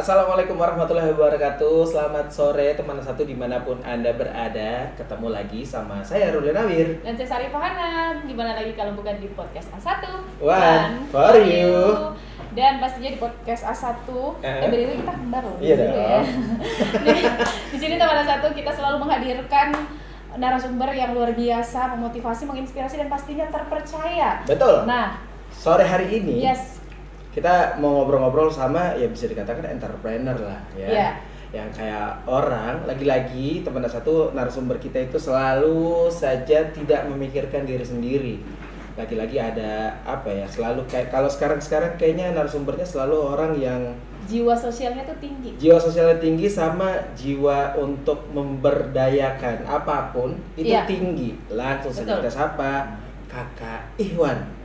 Assalamualaikum warahmatullahi wabarakatuh. Selamat sore teman satu dimanapun Anda berada. Ketemu lagi sama saya Ruli Nawir. Dan saya Sarifah Hanam. Gimana lagi kalau bukan di podcast A1 One for you. Dan pastinya di podcast A1 BTW kita kembar loh. Iya dong. Ya. Di sini teman A1 kita selalu menghadirkan narasumber yang luar biasa, memotivasi, menginspirasi dan pastinya terpercaya. Betul. Nah, sore hari ini kita mau ngobrol-ngobrol sama ya bisa dikatakan entrepreneur lah ya. Yeah. Yang kayak orang, lagi-lagi teman satu narasumber kita itu selalu saja tidak memikirkan diri sendiri. Lagi-lagi ada apa ya, selalu kayak kalau sekarang kayaknya narasumbernya selalu orang yang jiwa sosialnya tuh tinggi. Jiwa sosialnya tinggi sama jiwa untuk memberdayakan apapun itu tinggi. Langsung saja kita sapa Kakak Ihwan.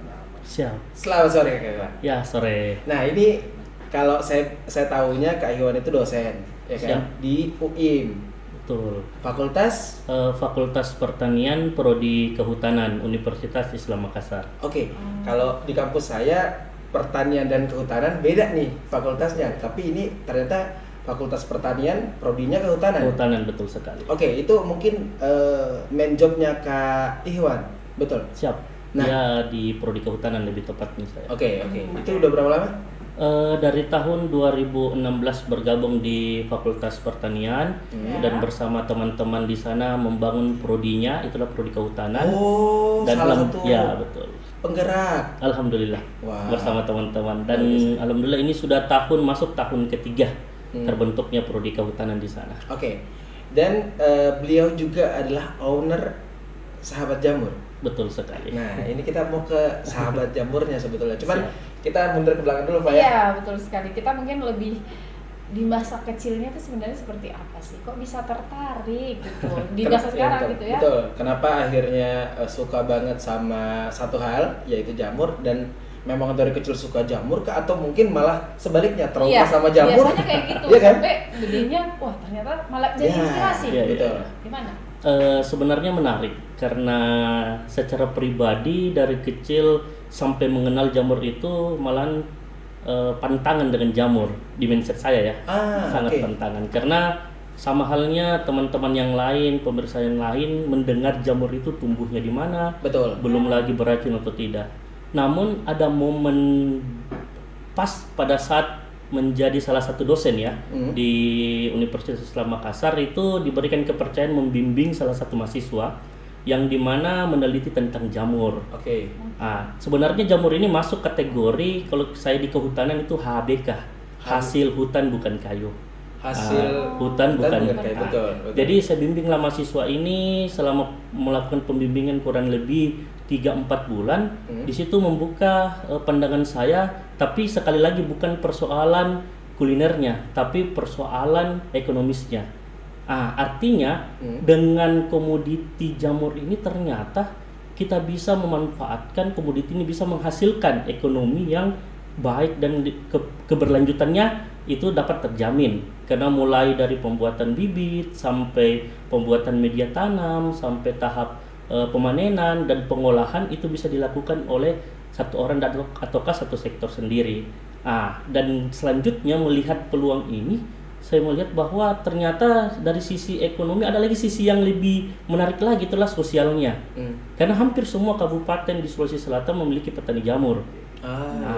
Siap. Selamat sore Kak Iwan. Ya, sore. Nah, ini kalau saya tahunya Kak Iwan itu dosen, ya kan? Siap. Di UIM. Betul. Fakultas Fakultas Pertanian Prodi Kehutanan Universitas Islam Makassar. Oke. Kalau di kampus saya pertanian dan kehutanan beda nih fakultasnya, tapi ini ternyata Fakultas Pertanian prodinya kehutanan. Kehutanan, betul sekali. Oke, itu mungkin main jobnya Kak Ihwan, betul? Siap. Nah, ya di Prodi Kehutanan lebih tepatnya saya. Oke. Itu udah berapa lama? Dari tahun 2016 bergabung di Fakultas Pertanian dan bersama teman-teman di sana membangun prodinya, itulah Prodi Kehutanan. Oh, dan salah satu. Ya, betul. Penggerak. Alhamdulillah. Wow. Bersama teman-teman dan alhamdulillah ini sudah masuk tahun ketiga terbentuknya Prodi Kehutanan di sana. Oke. Dan beliau juga adalah owner Sahabat Jamur. Betul sekali. Nah, ini kita mau ke Sahabat Jamurnya sebetulnya. Cuman kita mundur ke belakang dulu, Pak ya. Iya, betul sekali. Kita mungkin lebih di masa kecilnya tuh sebenarnya seperti apa sih? Kok bisa tertarik gitu di masa sekarang gitu ya? Betul. Kenapa akhirnya suka banget sama satu hal yaitu jamur, dan memang dari kecil suka jamur kah, atau mungkin malah sebaliknya trauma sama jamur? Biasanya kayak gitu. Iya kan? Sampai gedenya wah ternyata malah jadi inspirasi. Iya, betul. Gimana? Sebenarnya menarik karena secara pribadi dari kecil sampai mengenal jamur itu malahan pantangan dengan jamur di mindset saya ya. Sangat pantangan karena sama halnya teman-teman yang lain, pemirsa yang lain mendengar jamur itu tumbuhnya di mana, betul, belum lagi beracun atau tidak. Namun ada momen pas pada saat menjadi salah satu dosen ya di Universitas Islam Makassar itu diberikan kepercayaan membimbing salah satu mahasiswa yang dimana meneliti tentang jamur. Oke. Sebenarnya jamur ini masuk kategori kalau saya di kehutanan itu HBK, hasil hutan bukan kayu. Hasil hutan bukan kayu. Betul. Jadi saya bimbinglah mahasiswa ini selama melakukan pembimbingan kurang lebih 3-4 bulan. Di situ membuka pandangan saya, tapi sekali lagi bukan persoalan kulinernya, tapi persoalan ekonomisnya. Artinya dengan komoditi jamur ini ternyata kita bisa memanfaatkan komoditi ini, bisa menghasilkan ekonomi yang baik dan keberlanjutannya itu dapat terjamin. Karena mulai dari pembuatan bibit sampai pembuatan media tanam sampai tahap pemanenan dan pengolahan itu bisa dilakukan oleh satu orang ataukah satu sektor sendiri. Dan selanjutnya melihat peluang ini, saya melihat bahwa ternyata dari sisi ekonomi ada lagi sisi yang lebih menarik lagi, itulah sosialnya. Karena hampir semua kabupaten di Sulawesi Selatan memiliki petani jamur.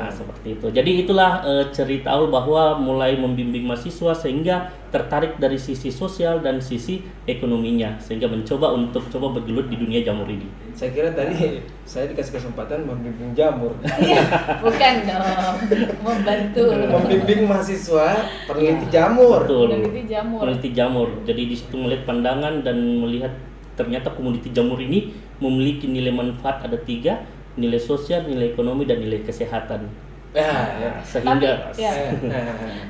Seperti itu. Jadi itulah cerita awal bahwa mulai membimbing mahasiswa sehingga tertarik dari sisi sosial dan sisi ekonominya sehingga mencoba bergelut di dunia jamur ini. Saya kira tadi saya dikasih kesempatan membimbing jamur. Bukan dong, membantu. Membimbing mahasiswa peneliti jamur. Betul. Peneliti jamur. Jadi di situ melihat pandangan dan melihat ternyata komoditi jamur ini memiliki nilai manfaat ada 3. Nilai sosial, nilai ekonomi, dan nilai kesehatan. Sehingga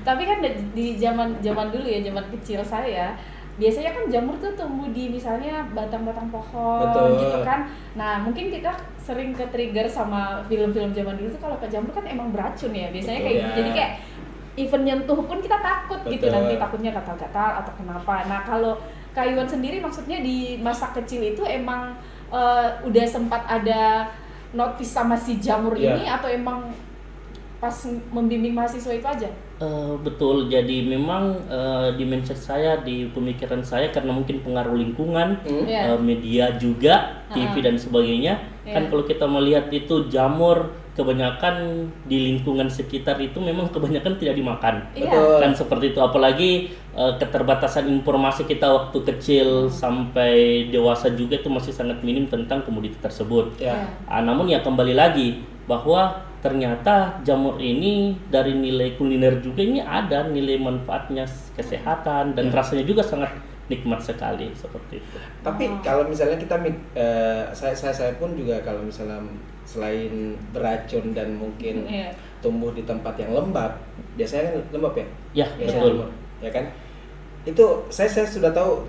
tapi kan di zaman dulu ya, zaman kecil saya biasanya kan jamur tuh tumbuh di misalnya batang-batang pohon. Betul. Gitu kan. Nah mungkin kita sering ke-trigger sama film-film zaman dulu tuh kalau ke jamur kan emang beracun ya biasanya. Betul, kayak gitu. Jadi kayak even nyentuh pun kita takut. Betul. Gitu, nanti takutnya gatal-gatal atau kenapa. Nah kalau Kak Iwan sendiri maksudnya di masa kecil itu emang udah sempat ada notice sama si jamur ini atau emang pas membimbing mahasiswa itu aja? Betul, jadi memang di mindset saya, di pemikiran saya karena mungkin pengaruh lingkungan, media juga, TV dan sebagainya. Kan kalau kita melihat itu jamur kebanyakan di lingkungan sekitar itu memang kebanyakan tidak dimakan. Betul. Kan seperti itu, apalagi keterbatasan informasi kita waktu kecil sampai dewasa juga itu masih sangat minim tentang komoditi tersebut. Namun ya kembali lagi bahwa ternyata jamur ini dari nilai kuliner juga ini ada nilai manfaatnya kesehatan dan rasanya juga sangat nikmat sekali seperti itu. Tapi kalau misalnya kita saya pun juga kalau misalnya selain beracun dan mungkin tumbuh di tempat yang lembab, biasanya kan lembab ya? Ya, betul. Jamur, ya kan? Itu saya sudah tahu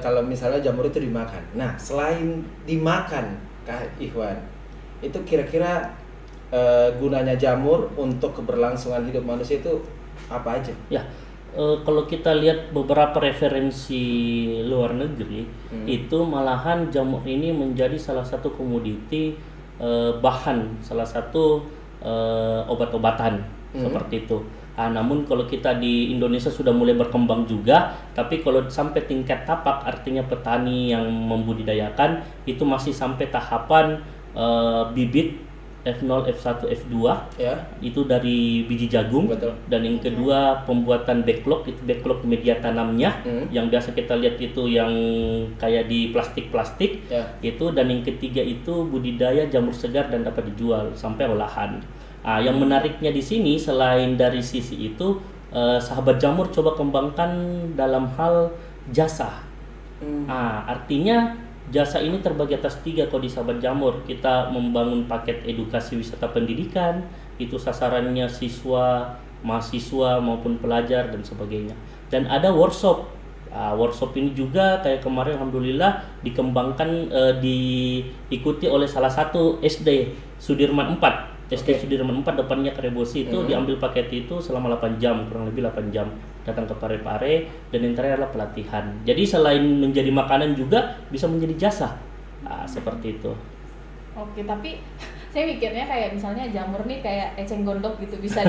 kalau misalnya jamur itu dimakan. Nah, selain dimakan, Kak Ikhwan, itu kira-kira gunanya jamur untuk keberlangsungan hidup manusia itu apa aja? Ya, kalau kita lihat beberapa referensi luar negeri, itu malahan jamur ini menjadi salah satu komoditi bahan, salah satu obat-obatan seperti itu. Namun kalau kita di Indonesia sudah mulai berkembang juga, tapi kalau sampai tingkat tapak, artinya petani yang membudidayakan itu masih sampai tahapan bibit F0, F1, F2 itu dari biji jagung. Betul. Dan yang kedua pembuatan backlog, itu backlog media tanamnya yang biasa kita lihat itu yang kayak di plastik-plastik itu, dan yang ketiga itu budidaya jamur segar dan dapat dijual sampai olahan. Yang menariknya di sini selain dari sisi itu, sahabat jamur coba kembangkan dalam hal jasa. Artinya jasa ini terbagi atas 3 kalau di sahabat jamur. Kita membangun paket edukasi wisata pendidikan, itu sasarannya siswa, mahasiswa maupun pelajar dan sebagainya. Dan ada workshop. Workshop ini juga kayak kemarin alhamdulillah dikembangkan, diikuti oleh salah satu SD Sudirman 4. SD Sudirman 4 depannya Karebosi itu diambil paket itu selama 8 jam, kurang lebih 8 jam datang ke Parepare, dan yang terakhir adalah pelatihan. Jadi selain menjadi makanan juga bisa menjadi jasa, seperti itu. Oke, tapi saya mikirnya kayak misalnya jamur nih kayak eceng gondok gitu, bisa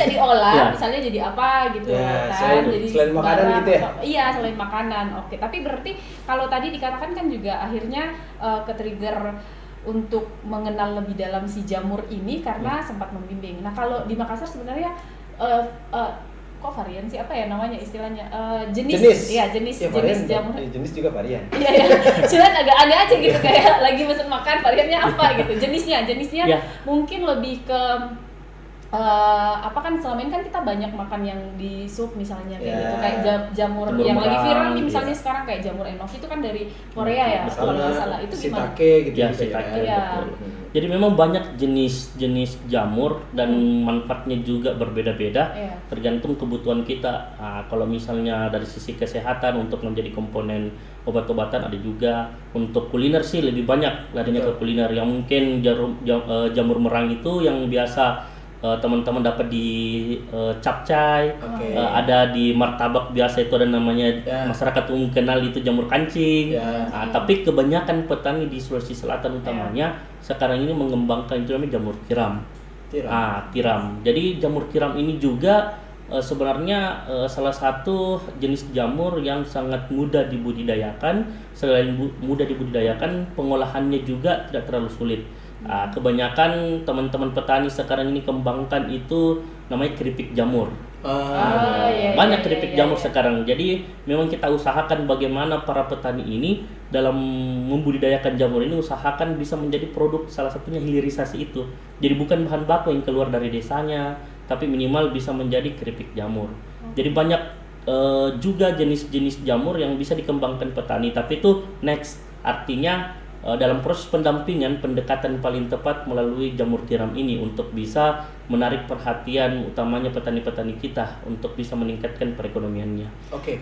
diolah, misalnya jadi apa gitu kan, jadi selain makanan gitu ya? Iya, selain makanan. Oke, tapi berarti kalau tadi dikatakan kan juga akhirnya ke-trigger untuk mengenal lebih dalam si jamur ini karena sempat membimbing. Nah, kalau di Makassar sebenarnya kok varian sih, apa ya namanya istilahnya, jenis jamur. Jenis juga varian. Iya. Cuman agak aneh aja gitu, kayak lagi mesen makan variannya apa gitu. Jenisnya mungkin lebih ke apa kan selama ini kan kita banyak makan yang di sup misalnya kayak gitu, kayak jamur yang lagi viral nih misalnya sekarang kayak jamur enoki itu kan dari Korea ya kalau nggak salah, itu gimana? Shiitake gitu shiitake, betul. Jadi memang banyak jenis jamur dan manfaatnya juga berbeda-beda tergantung kebutuhan kita. Kalau misalnya dari sisi kesehatan untuk menjadi komponen obat-obatan ada juga. Untuk kuliner sih lebih banyak larinya ke kuliner, yang mungkin jamur merang itu yang biasa teman-teman dapat di capcay, ada di martabak biasa itu ada namanya, masyarakat umum kenal itu jamur kancing. Tapi kebanyakan petani di Sulawesi Selatan utamanya sekarang ini mengembangkan itu namanya jamur tiram. Tiram. Jadi jamur tiram ini juga sebenarnya salah satu jenis jamur yang sangat mudah dibudidayakan. Selain mudah dibudidayakan, pengolahannya juga tidak terlalu sulit. Kebanyakan teman-teman petani sekarang ini kembangkan itu namanya keripik jamur. Banyak keripik jamur sekarang. Jadi memang kita usahakan bagaimana para petani ini dalam membudidayakan jamur ini usahakan bisa menjadi produk, salah satunya hilirisasi itu. Jadi bukan bahan baku yang keluar dari desanya, tapi minimal bisa menjadi keripik jamur. Jadi banyak juga jenis-jenis jamur yang bisa dikembangkan petani, tapi itu next, artinya dalam proses pendampingan, pendekatan paling tepat melalui jamur tiram ini untuk bisa menarik perhatian utamanya petani-petani kita untuk bisa meningkatkan perekonomiannya.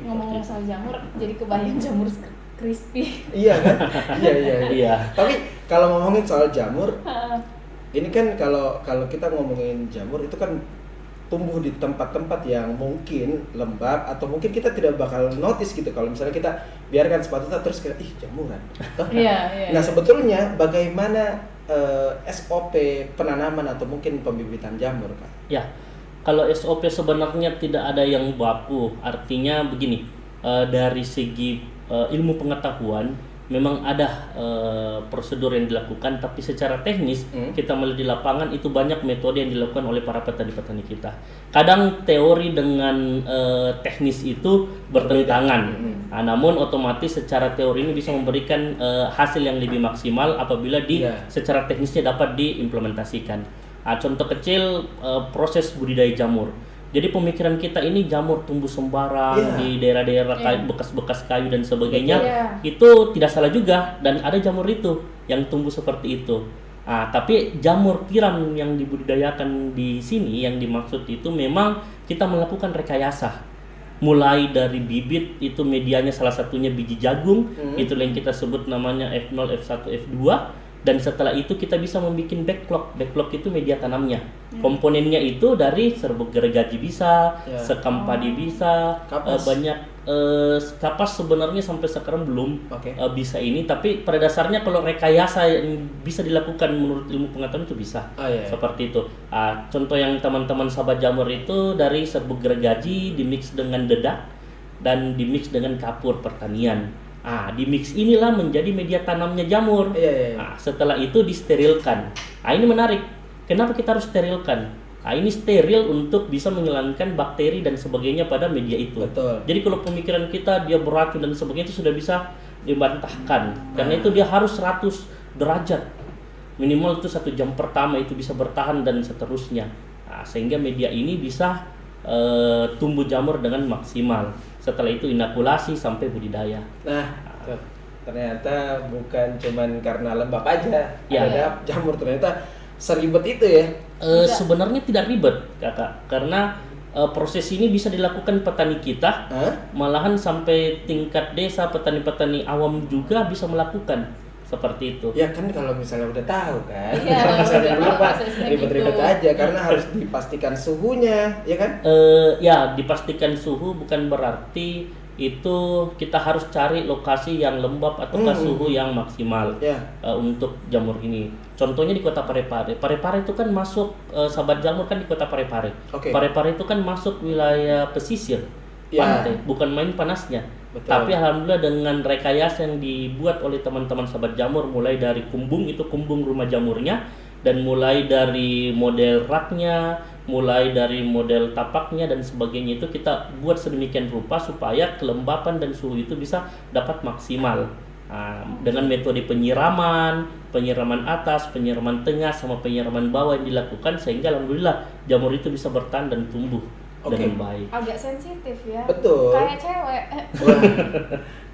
Ngomong soal jamur, jadi kebayang jamur crispy. Iya kan? Iya. Tapi kalau ngomongin soal jamur, ini kan kalau kita ngomongin jamur itu kan tumbuh di tempat-tempat yang mungkin lembab atau mungkin kita tidak bakal notice gitu kalau misalnya kita biarkan sepatu kita terus kayak jamuran. Nah sebetulnya bagaimana SOP penanaman atau mungkin pembibitan jamur, Kak? Ya, kalau SOP sebenarnya tidak ada yang baku. Artinya begini, dari segi ilmu pengetahuan memang ada prosedur yang dilakukan, tapi secara teknis kita melihat di lapangan itu banyak metode yang dilakukan oleh para petani-petani kita. Kadang teori dengan teknis itu bertentangan. Nah, namun otomatis secara teori ini bisa memberikan hasil yang lebih maksimal apabila secara teknisnya dapat diimplementasikan. Nah, contoh kecil proses budidaya jamur. Jadi pemikiran kita ini jamur tumbuh sembarang di daerah-daerah bekas-bekas kayu dan sebagainya, itu tidak salah juga, dan ada jamur itu yang tumbuh seperti itu. Tapi jamur tiram yang dibudidayakan di sini yang dimaksud itu memang kita melakukan rekayasa. Mulai dari bibit, itu medianya salah satunya biji jagung, itu yang kita sebut namanya F0, F1, F2. Dan setelah itu kita bisa membuat backlog. Backlog itu media tanamnya. Komponennya itu dari serbuk gergaji bisa, sekam padi bisa, banyak kapas sebenarnya sampai sekarang belum bisa ini. Tapi pada dasarnya kalau rekayasa yang bisa dilakukan menurut ilmu pengetahuan itu bisa. Seperti itu. Contoh yang teman-teman sahabat jamur itu dari serbuk gergaji dimix dengan dedak dan dimix dengan kapur pertanian. Di mix inilah menjadi media tanamnya jamur. Setelah itu disterilkan. Ini menarik. Kenapa kita harus sterilkan? Ini steril untuk bisa menghilangkan bakteri dan sebagainya pada media itu. Betul. Jadi kalau pemikiran kita dia beracun dan sebagainya itu sudah bisa dibantahkan. Karena itu dia harus 100 derajat. Minimal itu 1 jam pertama itu bisa bertahan dan seterusnya. Sehingga media ini bisa tumbuh jamur dengan maksimal. Setelah itu inokulasi sampai budidaya. Nah, ternyata bukan cuman karena lembab aja ada jamur, ternyata seribet itu ya. Sebenarnya tidak ribet, Kakak, karena proses ini bisa dilakukan petani kita, malahan sampai tingkat desa petani-petani awam juga bisa melakukan seperti itu. Ya kan kalau misalnya udah tahu kan, kalau misalnya belum ribet-ribet aja karena harus dipastikan suhunya, ya kan? Dipastikan suhu bukan berarti itu kita harus cari lokasi yang lembab ataukah suhu yang maksimal untuk jamur ini. Contohnya di Kota Parepare. Parepare itu kan masuk sahabat jamur kan di Kota Parepare. Parepare itu kan masuk wilayah pesisir pantai, bukan main panasnya. Betul. Tapi alhamdulillah dengan rekayasa yang dibuat oleh teman-teman sahabat jamur, mulai dari kumbung, itu kumbung rumah jamurnya, dan mulai dari model raknya, mulai dari model tapaknya dan sebagainya, itu kita buat sedemikian rupa supaya kelembapan dan suhu itu bisa dapat maksimal. Dengan metode penyiraman atas, penyiraman tengah, sama penyiraman bawah yang dilakukan, sehingga alhamdulillah jamur itu bisa bertahan dan tumbuh dengan baik. Agak sensitif ya. Betul. Kayak cewek.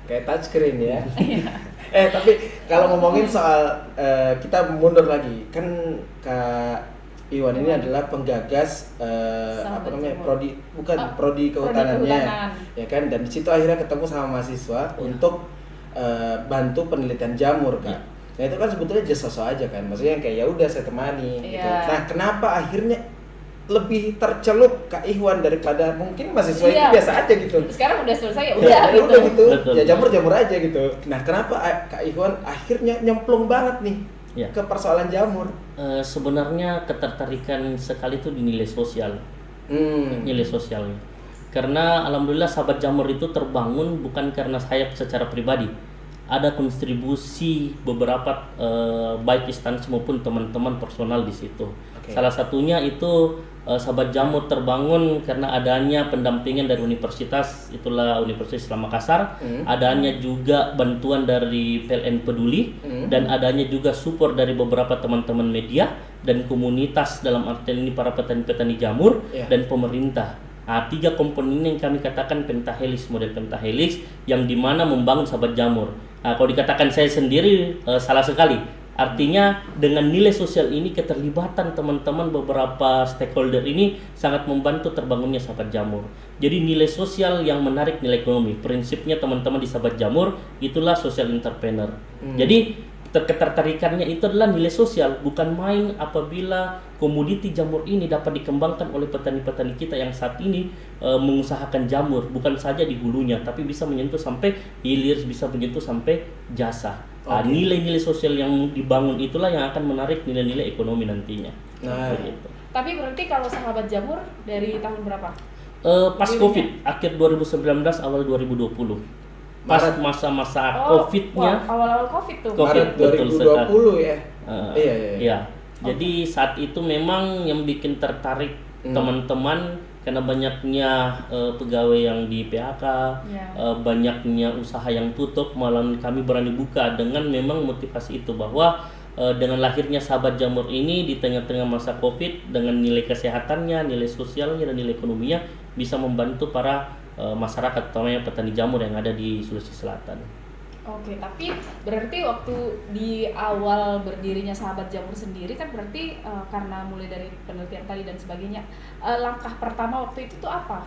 Kayak touchscreen ya. Tapi kalau ngomongin soal kita mundur lagi, kan Kak Iwan ini adalah penggagas prodi kehutanannya, ya kan? Dan di situ akhirnya ketemu sama mahasiswa untuk bantu penelitian jamur, Kak. Nah itu kan sebetulnya just sosok aja kan, maksudnya kayak ya udah saya temani. Gitu. Nah kenapa akhirnya lebih tercelup Kak Iwan daripada mungkin mahasiswa itu biasa aja gitu. Sekarang udah selesai udah gitu. Ya jamur-jamur aja gitu. Nah, kenapa Kak Iwan akhirnya nyemplung banget nih ke persoalan jamur? Sebenarnya ketertarikan sekali itu di nilai sosial. Nilai sosialnya. Karena alhamdulillah sahabat jamur itu terbangun bukan karena saya secara pribadi. Ada kontribusi beberapa baik instansi maupun teman-teman personal di situ. Salah satunya itu sahabat jamur terbangun karena adanya pendampingan dari universitas, itulah Universitas Islam Makassar, adanya juga bantuan dari PLN Peduli, dan adanya juga support dari beberapa teman-teman media dan komunitas, dalam artian ini para petani-petani jamur dan pemerintah. 3 komponen yang kami katakan pentahelix, model pentahelix yang dimana membangun sahabat jamur. Kalau dikatakan saya sendiri salah sekali. Artinya dengan nilai sosial ini, keterlibatan teman-teman beberapa stakeholder ini sangat membantu terbangunnya sahabat jamur. Jadi nilai sosial yang menarik nilai ekonomi. Prinsipnya teman-teman di sahabat jamur itulah social entrepreneur. Jadi ketertarikannya itu adalah nilai sosial, bukan main. Apabila komoditi jamur ini dapat dikembangkan oleh petani-petani kita yang saat ini mengusahakan jamur, bukan saja di hulunya, tapi bisa menyentuh sampai hilir, bisa menyentuh sampai jasa. Nilai-nilai sosial yang dibangun itulah yang akan menarik nilai-nilai ekonomi nantinya. Begitu. Tapi berarti kalau sahabat jamur dari tahun berapa? Pas COVID, akhir 2019, awal 2020. Pas masa-masa COVID-nya. Awal-awal COVID tuh. Maret betul 2020 ya. Iya. Jadi saat itu memang yang bikin tertarik teman-teman karena banyaknya pegawai yang di PHK, banyaknya usaha yang tutup, malah kami berani buka dengan memang motivasi itu bahwa dengan lahirnya sahabat jamur ini di tengah-tengah masa COVID dengan nilai kesehatannya, nilai sosialnya dan nilai ekonominya bisa membantu para masyarakat, utamanya petani jamur yang ada di Sulawesi Selatan. Oke, tapi berarti waktu di awal berdirinya sahabat jamur sendiri kan berarti karena mulai dari penelitian tadi dan sebagainya, langkah pertama waktu itu tuh apa?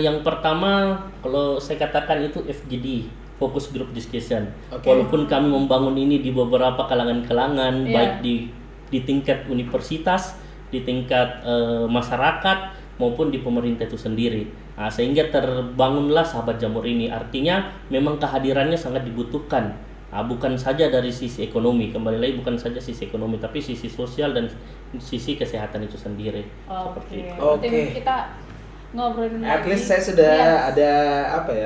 Yang pertama kalau saya katakan itu FGD, Focus Group Discussion. Walaupun kami membangun ini di beberapa kalangan-kalangan, baik di tingkat universitas, di tingkat masyarakat maupun di pemerintah itu sendiri. Sehingga terbangunlah sahabat jamur ini. Artinya memang kehadirannya sangat dibutuhkan. Bukan saja dari sisi ekonomi, kembali lagi bukan saja sisi ekonomi, tapi sisi sosial dan sisi kesehatan itu sendiri. Seperti itu. Oke. Kita ngobrolin At lagi. least saya sudah ada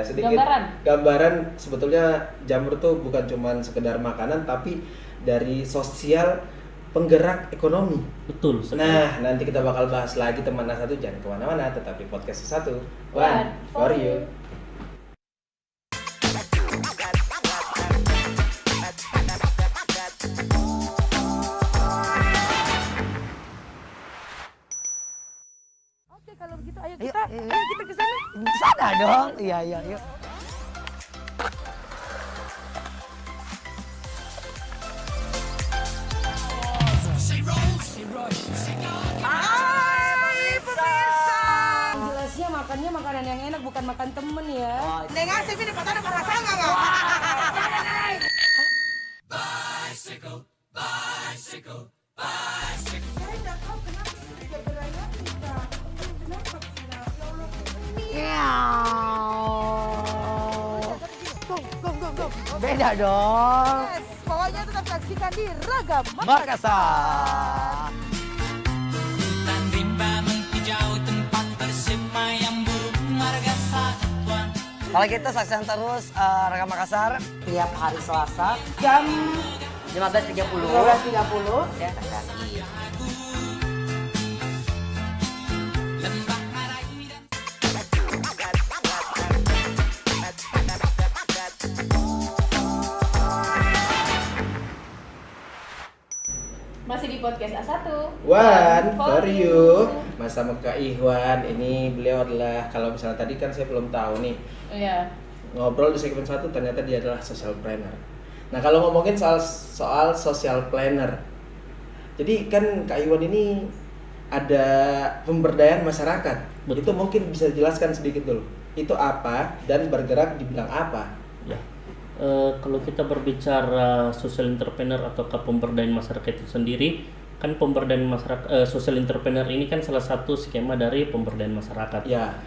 sedikit gambaran sebetulnya jamur tuh bukan cuma sekedar makanan, tapi dari sosial penggerak ekonomi. Betul sekali. Nah, nanti kita bakal bahas lagi teman satu, jangan kemana-mana, tetap di podcast satu. One for you. Oke, kalau begitu ayo kita ke sana. Ke sana dong. Iya, yuk. Hai pemirsa. Jelasnya makannya makanan yang enak, bukan makan temen ya. Neng asep ini patah ada rasa nggak? Bicycle. Saya nggak tahu kenapa ini jabarannya bisa. Kenapa? Go. Beda dong. Yes, pokoknya tetap saksikan di Ragam Makassar. Hutan rimba menghijau tempat bersemayam burung marga satwa. Kalau kita saksikan terus Ragam Makassar tiap hari Selasa jam 15.30. Ya, Lembah Marawi dan Masih di podcast A1. One for you. Mas sama Kak Ihwan, ini beliau adalah, kalau misalnya tadi kan saya belum tahu nih, Iya. ngobrol di segmen 1 ternyata dia adalah social planner. Nah, kalau ngomongin soal social planner, jadi kan Kak Iwan ini ada pemberdayaan masyarakat. Betul. Itu mungkin bisa dijelaskan sedikit dulu. Itu apa dan bergerak di bidang apa? Ya. Kalau kita berbicara social entrepreneur atau pemberdayaan masyarakat itu sendiri, kan pemberdayaan masyarakat, social entrepreneur ini kan salah satu skema dari pemberdayaan masyarakat. Ya.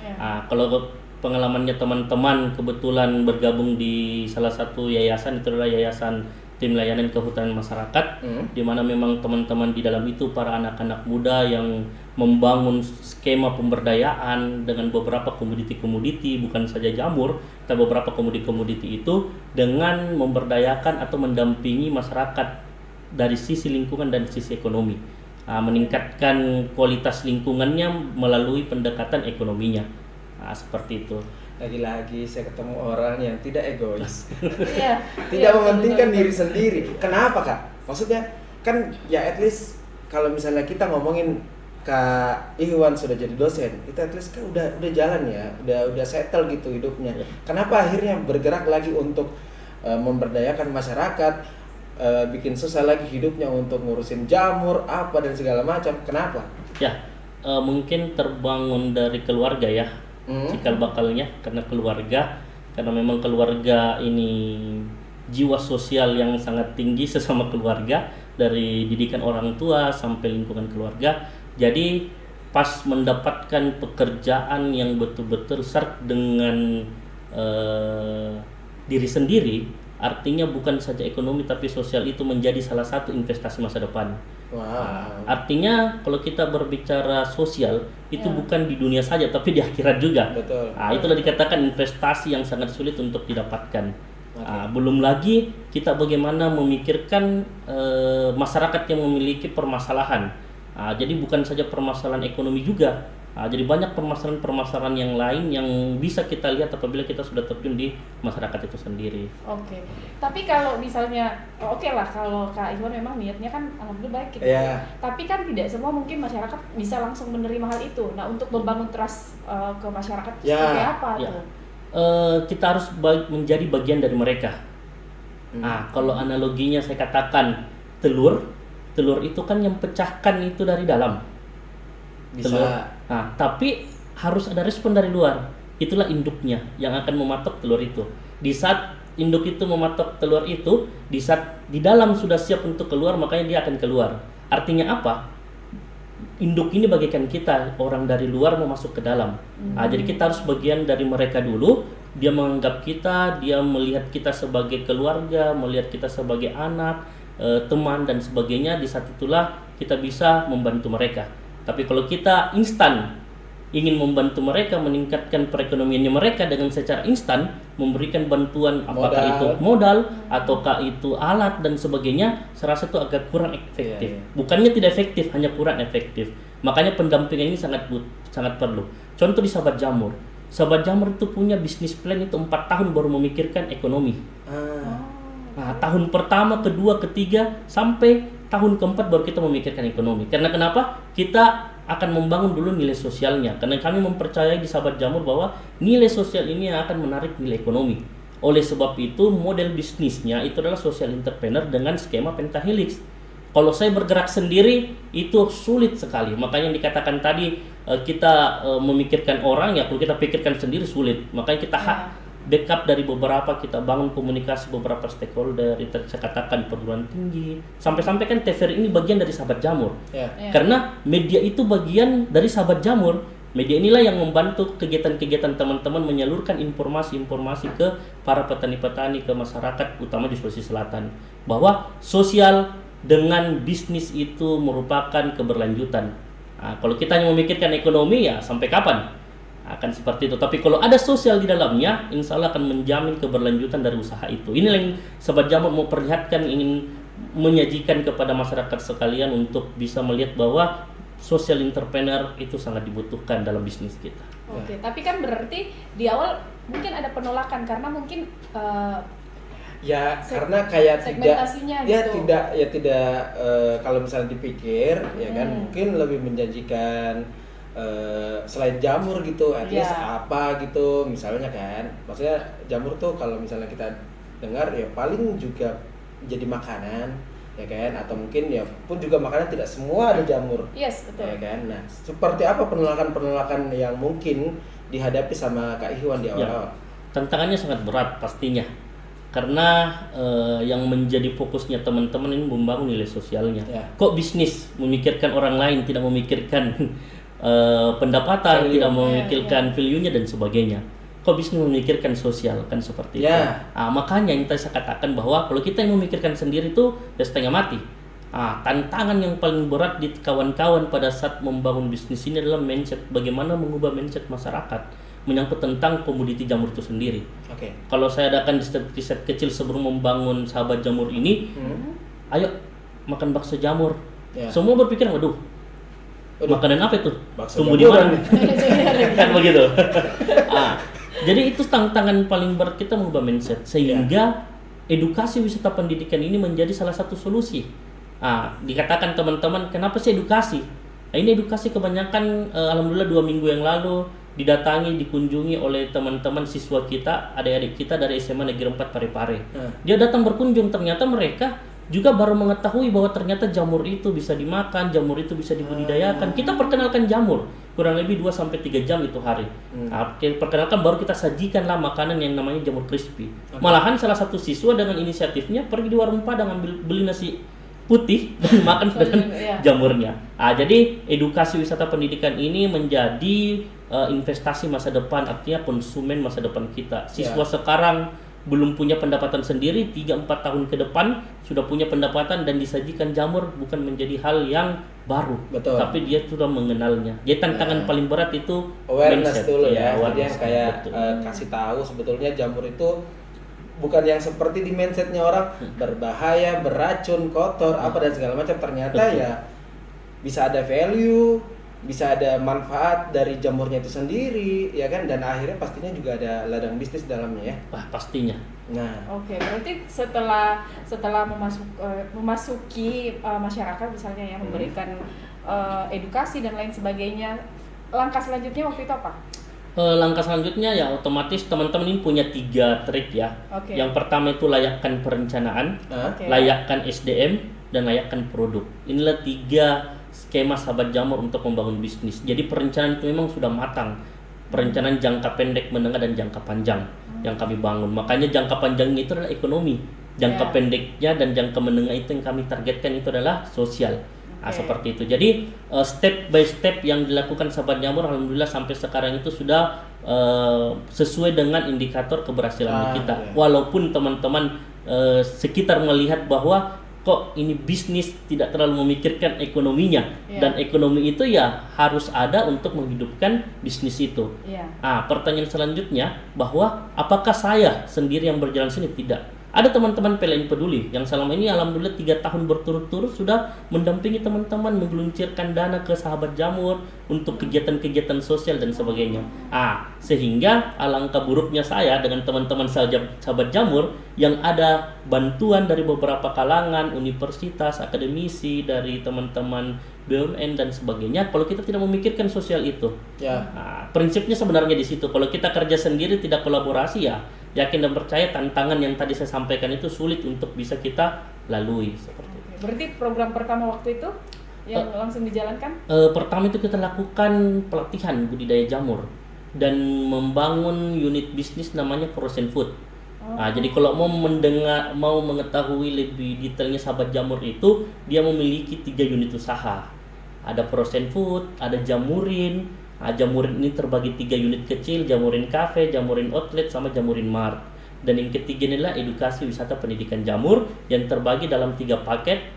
Kalau pengalamannya teman-teman kebetulan bergabung di salah satu yayasan, itu adalah Yayasan Tim Layanan Kehutanan Masyarakat, di mana memang teman-teman di dalam itu para anak-anak muda yang membangun skema pemberdayaan dengan beberapa komoditi-komoditi, bukan saja jamur, tapi beberapa komoditi-komoditi itu dengan memberdayakan atau mendampingi masyarakat dari sisi lingkungan dan sisi ekonomi, meningkatkan kualitas lingkungannya melalui pendekatan ekonominya, seperti itu. Lagi-lagi saya ketemu orang yang tidak egois. Iya. Tidak mementingkan diri sendiri. Kenapa, Kak? Maksudnya kan ya at least kalau misalnya kita ngomongin Kak Ihwan sudah jadi dosen, itu at least kan udah jalan ya, udah settle gitu hidupnya. Kenapa akhirnya bergerak lagi untuk memberdayakan masyarakat, bikin susah lagi hidupnya untuk ngurusin jamur apa dan segala macam? Kenapa? Ya, mungkin terbangun dari keluarga ya. Cikal bakalnya karena keluarga, karena memang keluarga ini jiwa sosial yang sangat tinggi sesama keluarga, dari didikan orang tua sampai lingkungan keluarga. Jadi pas mendapatkan pekerjaan yang betul-betul serk dengan diri sendiri, artinya bukan saja ekonomi tapi sosial itu menjadi salah satu investasi masa depan. Wow. Artinya kalau kita berbicara sosial itu bukan di dunia saja tapi di akhirat juga. Betul. Itulah dikatakan investasi yang sangat sulit untuk didapatkan. Belum lagi kita bagaimana memikirkan masyarakat yang memiliki permasalahan. Jadi bukan saja permasalahan ekonomi juga. Jadi banyak permasalahan-permasalahan yang lain yang bisa kita lihat apabila kita sudah terjun di masyarakat itu sendiri. Oke. Tapi kalau misalnya oke lah kalau Kak Iwan memang niatnya kan alhamdulillah baik gitu. Iya. Tapi kan tidak semua mungkin masyarakat bisa langsung menerima hal itu. Nah, untuk membangun trust ke masyarakat itu seperti apa tuh? Kita harus menjadi bagian dari mereka. Kalau analoginya saya katakan telur itu kan yang pecahkan itu dari dalam. Bisa. Telur. Tapi harus ada respon dari luar. Itulah induknya yang akan mematok telur itu. Di saat induk itu mematok telur itu, di saat di dalam sudah siap untuk keluar, makanya dia akan keluar. Artinya apa? Induk ini bagaikan kita, orang dari luar mau masuk ke dalam. Jadi kita harus bagian dari mereka dulu. Dia menganggap kita, dia melihat kita sebagai keluarga, melihat kita sebagai anak, teman dan sebagainya. Di saat itulah kita bisa membantu mereka. Tapi kalau kita instan ingin membantu mereka meningkatkan perekonomiannya mereka dengan secara instan memberikan bantuan, apakah itu modal ataukah itu alat dan sebagainya, saya rasa itu agak kurang efektif. Bukannya tidak efektif, hanya kurang efektif. Makanya pendampingan ini sangat perlu. Contoh di Sahabat Jamur. Sahabat Jamur itu punya bisnis plan itu 4 tahun baru memikirkan ekonomi. Tahun pertama, kedua, ketiga sampai tahun keempat baru kita memikirkan ekonomi. Karena kenapa? Kita akan membangun dulu nilai sosialnya. Karena kami mempercayai di Sahabat Jamur bahwa nilai sosial ini yang akan menarik nilai ekonomi. Oleh sebab itu model bisnisnya itu adalah social entrepreneur dengan skema pentahelix. Kalau saya bergerak sendiri itu sulit sekali. Makanya yang dikatakan tadi kita memikirkan orang, ya kalau kita pikirkan sendiri sulit. Makanya kita backup dari beberapa, kita bangun komunikasi beberapa stakeholder, itu saya katakan perguruan tinggi, sampai-sampai kan TVRI ini bagian dari Sahabat Jamur. Karena media itu bagian dari Sahabat Jamur. Media inilah yang membantu kegiatan-kegiatan teman-teman menyalurkan informasi-informasi ke para petani-petani, ke masyarakat, utama di Sulawesi Selatan, bahwa sosial dengan bisnis itu merupakan keberlanjutan. Kalau kita hanya memikirkan ekonomi, ya sampai kapan? Akan seperti itu. Tapi kalau ada sosial di dalamnya, insya Allah akan menjamin keberlanjutan dari usaha itu. Ini yang Sahabat Jamur mau perlihatkan, ingin menyajikan kepada masyarakat sekalian untuk bisa melihat bahwa social entrepreneur itu sangat dibutuhkan dalam bisnis kita. Oke, tapi kan berarti di awal mungkin ada penolakan karena mungkin karena kayak segmentasinya tidak kalau misalnya dipikir ya kan mungkin lebih menjanjikan selain jamur gitu, at least apa gitu misalnya kan. Maksudnya jamur tuh kalau misalnya kita dengar ya paling juga jadi makanan ya kan, atau mungkin ya pun juga makanan, tidak semua ada jamur. Yes, betul. Ya kan. Nah, seperti apa penolakan-penolakan yang mungkin dihadapi sama Kak Iwan di awal-awal? Tantangannya sangat berat pastinya. Karena yang menjadi fokusnya teman-teman ini membangun nilai sosialnya. Kok bisnis memikirkan orang lain, tidak memikirkan pendapatan, tidak memikirkan value-nya dan sebagainya. Kok bisnis memikirkan sosial, kan seperti itu. Makanya yang tadi saya katakan bahwa kalau kita yang memikirkan sendiri itu ya setengah mati. Tantangan yang paling berat di kawan-kawan pada saat membangun bisnis ini adalah mindset, bagaimana mengubah mindset masyarakat menyangkut tentang komoditi jamur itu sendiri. Kalau saya adakan riset kecil sebelum membangun Sahabat Jamur ini, ayo makan bakso jamur. Semua berpikir, waduh, makanan apa itu? Tumbuh di mana? Kan begitu. Jadi itu tantangan paling berat kita mengubah mindset, sehingga edukasi wisata pendidikan ini menjadi salah satu solusi. Dikatakan teman-teman, kenapa sih edukasi? Ini edukasi kebanyakan alhamdulillah 2 minggu yang lalu didatangi, dikunjungi oleh teman-teman siswa kita, adik-adik kita dari SMA Negeri 4 Parepare. Dia datang berkunjung, ternyata mereka juga baru mengetahui bahwa ternyata jamur itu bisa dimakan, jamur itu bisa dibudidayakan. Kita perkenalkan jamur kurang lebih 2 sampai 3 jam itu hari. Nah, perkenalkan baru kita sajikanlah makanan yang namanya jamur crispy. Malahan salah satu siswa dengan inisiatifnya pergi di warung Padang beli nasi putih dan makan dengan jamurnya. Jadi edukasi wisata pendidikan ini menjadi investasi masa depan, artinya konsumen masa depan kita. Siswa sekarang belum punya pendapatan sendiri, 3-4 tahun ke depan sudah punya pendapatan dan disajikan jamur bukan menjadi hal yang baru. Betul. Tapi dia sudah mengenalnya. Jadi tantangan paling berat itu awareness mindset. dulu ya. Jadi Awareness, yang kayak betul. kasih tahu sebetulnya jamur itu bukan yang seperti di mindsetnya orang berbahaya, beracun, kotor, apa dan segala macam. Ternyata Betul. ya bisa ada value, bisa ada manfaat dari jamurnya itu sendiri, ya kan? Dan akhirnya pastinya juga ada ladang bisnis dalamnya ya. Wah, pastinya. Nah, Oke, berarti setelah memasuki masyarakat misalnya yang memberikan edukasi dan lain sebagainya, langkah selanjutnya waktu itu apa? Langkah selanjutnya ya otomatis teman-teman ini punya 3 trik ya. Oke. Yang pertama itu layakkan perencanaan, Oke. layakkan SDM, dan layakkan produk. Inilah 3 skema sahabat jamur untuk membangun bisnis. Jadi perencanaan itu memang sudah matang. Perencanaan jangka pendek, menengah, dan jangka panjang yang kami bangun. Makanya jangka panjangnya itu adalah ekonomi. Jangka pendeknya dan jangka menengah itu yang kami targetkan itu adalah sosial. Seperti itu. Jadi step by step yang dilakukan sahabat jamur, alhamdulillah sampai sekarang itu sudah sesuai dengan indikator keberhasilan kita. Walaupun teman-teman sekitar melihat bahwa kok ini bisnis tidak terlalu memikirkan ekonominya, dan ekonomi itu ya harus ada untuk menghidupkan bisnis itu. Pertanyaan selanjutnya bahwa apakah saya sendiri yang berjalan sini? Tidak. Ada teman-teman PLN Peduli yang selama ini alhamdulillah 3 tahun berturut-turut sudah mendampingi teman-teman menggeluncurkan dana ke sahabat jamur untuk kegiatan-kegiatan sosial dan sebagainya. Sehingga alangkah buruknya saya dengan teman-teman sahabat jamur yang ada bantuan dari beberapa kalangan, universitas, akademisi, dari teman-teman BUMN dan sebagainya. Kalau kita tidak memikirkan sosial itu, prinsipnya sebenarnya di situ. Kalau kita kerja sendiri tidak kolaborasi, ya yakin dan percaya tantangan yang tadi saya sampaikan itu sulit untuk bisa kita lalui seperti itu. Berarti program pertama waktu itu yang langsung dijalankan? Pertama itu kita lakukan pelatihan budidaya jamur dan membangun unit bisnis namanya frozen food. Jadi kalau mau mengetahui lebih detailnya sahabat jamur itu, dia memiliki 3 unit usaha. Ada frozen food, ada jamurin. Jamurin ini terbagi 3 unit kecil, jamurin cafe, jamurin outlet, sama jamurin mart. Dan yang ketiga inilah edukasi wisata pendidikan jamur yang terbagi dalam 3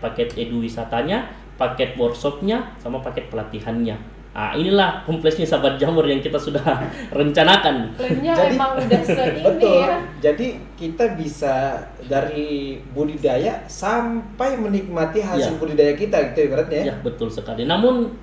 paket edu wisatanya, paket workshopnya, sama paket pelatihannya. Inilah kompleksnya sahabat jamur yang kita sudah rencanakan. Plannya emang udah seini betul. ya. Jadi kita bisa dari budidaya sampai menikmati hasil budidaya kita gitu ibaratnya. Ya, betul sekali. Namun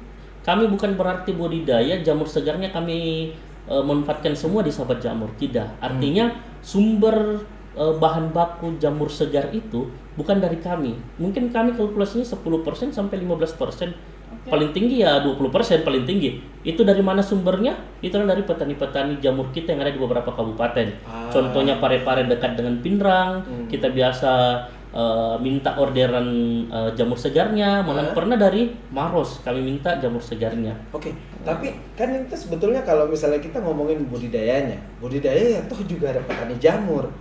kami bukan berarti budidaya jamur segarnya kami manfaatkan semua di sahabat jamur, tidak. Artinya sumber bahan baku jamur segar itu bukan dari kami. Mungkin kami kalkulasinya 10% sampai 15%. Paling tinggi ya 20% paling tinggi. Itu dari mana sumbernya? Itu dari petani-petani jamur kita yang ada di beberapa kabupaten. Contohnya Parepare dekat dengan Pindrang. Kita biasa minta orderan jamur segarnya, malah pernah dari Maros kami minta jamur segarnya. Oke, tapi kan itu sebetulnya kalau misalnya kita ngomongin budidaya ya toh juga ada petani jamur.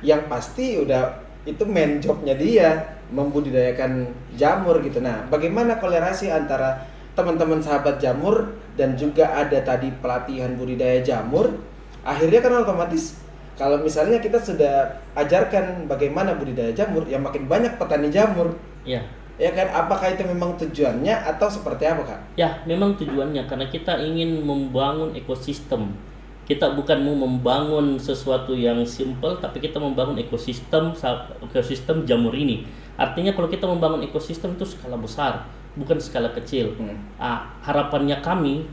Yang pasti udah itu main jobnya dia membudidayakan jamur gitu. Nah, bagaimana kolerasi antara teman-teman sahabat jamur dan juga ada tadi pelatihan budidaya jamur? Akhirnya kan otomatis kalau misalnya kita sudah ajarkan bagaimana budidaya jamur, ya makin banyak petani jamur. Ya kan, apakah itu memang tujuannya atau seperti apa, Kak? Ya, memang tujuannya karena kita ingin membangun ekosistem. Kita bukan mau membangun sesuatu yang simple, tapi kita membangun ekosistem jamur ini. Artinya kalau kita membangun ekosistem itu skala besar, bukan skala kecil. Harapannya kami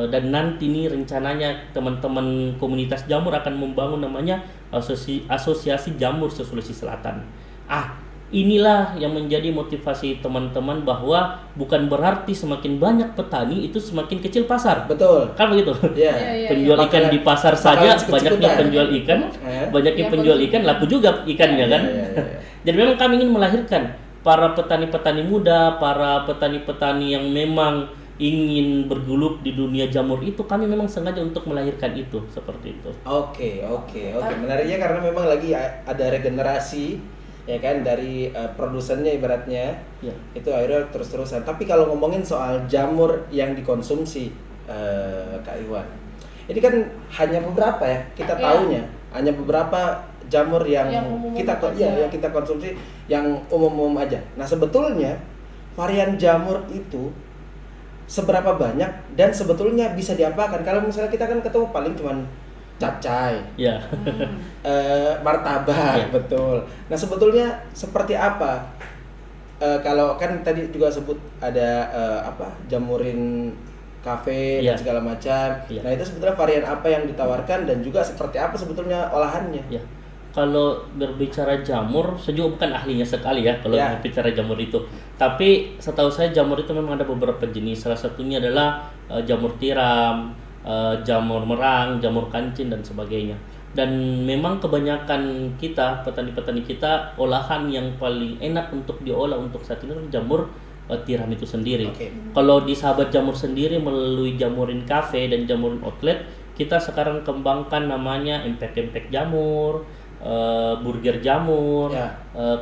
dan nanti nih rencananya teman-teman komunitas jamur akan membangun namanya asosiasi jamur Sulawesi Selatan. inilah yang menjadi motivasi teman-teman bahwa bukan berarti semakin banyak petani itu semakin kecil pasar. Betul. Kan begitu? Iya. Penjual ikan di pasar saja banyaknya penjual ikan, banyaknya Ya, penjual ikan, laku juga ikannya kan. Iya. Jadi memang kami ingin melahirkan para petani-petani muda, para petani-petani yang memang ingin bergelut di dunia jamur itu, kami memang sengaja untuk melahirkan itu seperti itu. Oke. Menariknya karena memang lagi ada regenerasi ya kan dari produsennya ibaratnya. Ya. Itu akhirnya terus-terusan. Tapi kalau ngomongin soal jamur yang dikonsumsi Kak Iwan, ini kan hanya beberapa ya kita tahunya, hanya beberapa jamur yang umum kita aja. yang kita konsumsi yang umum-umum aja. Nah, sebetulnya varian jamur itu seberapa banyak dan sebetulnya bisa diapakan? Kalau misalnya kita kan ketemu paling cuman capcay, Ya. martabak, Ya. betul. Nah, sebetulnya seperti apa? Kalau kan tadi juga sebut ada jamurin kafe dan Ya. segala macam. Ya. Nah, itu sebetulnya varian apa yang ditawarkan dan juga seperti apa sebetulnya olahannya? Ya, kalau berbicara jamur, saya juga bukan ahlinya sekali ya kalau Ya. berbicara jamur itu. Tapi setahu saya jamur itu memang ada beberapa jenis. Salah satunya adalah jamur tiram, jamur merang, jamur kancing dan sebagainya. Dan memang kebanyakan kita, petani-petani kita, olahan yang paling enak untuk diolah untuk saat ini adalah jamur tiram itu sendiri. Oke. Kalau di Sahabat Jamur sendiri melalui Jamurin Cafe dan Jamurin Outlet, kita sekarang kembangkan namanya empek-empek jamur, burger jamur, Ya.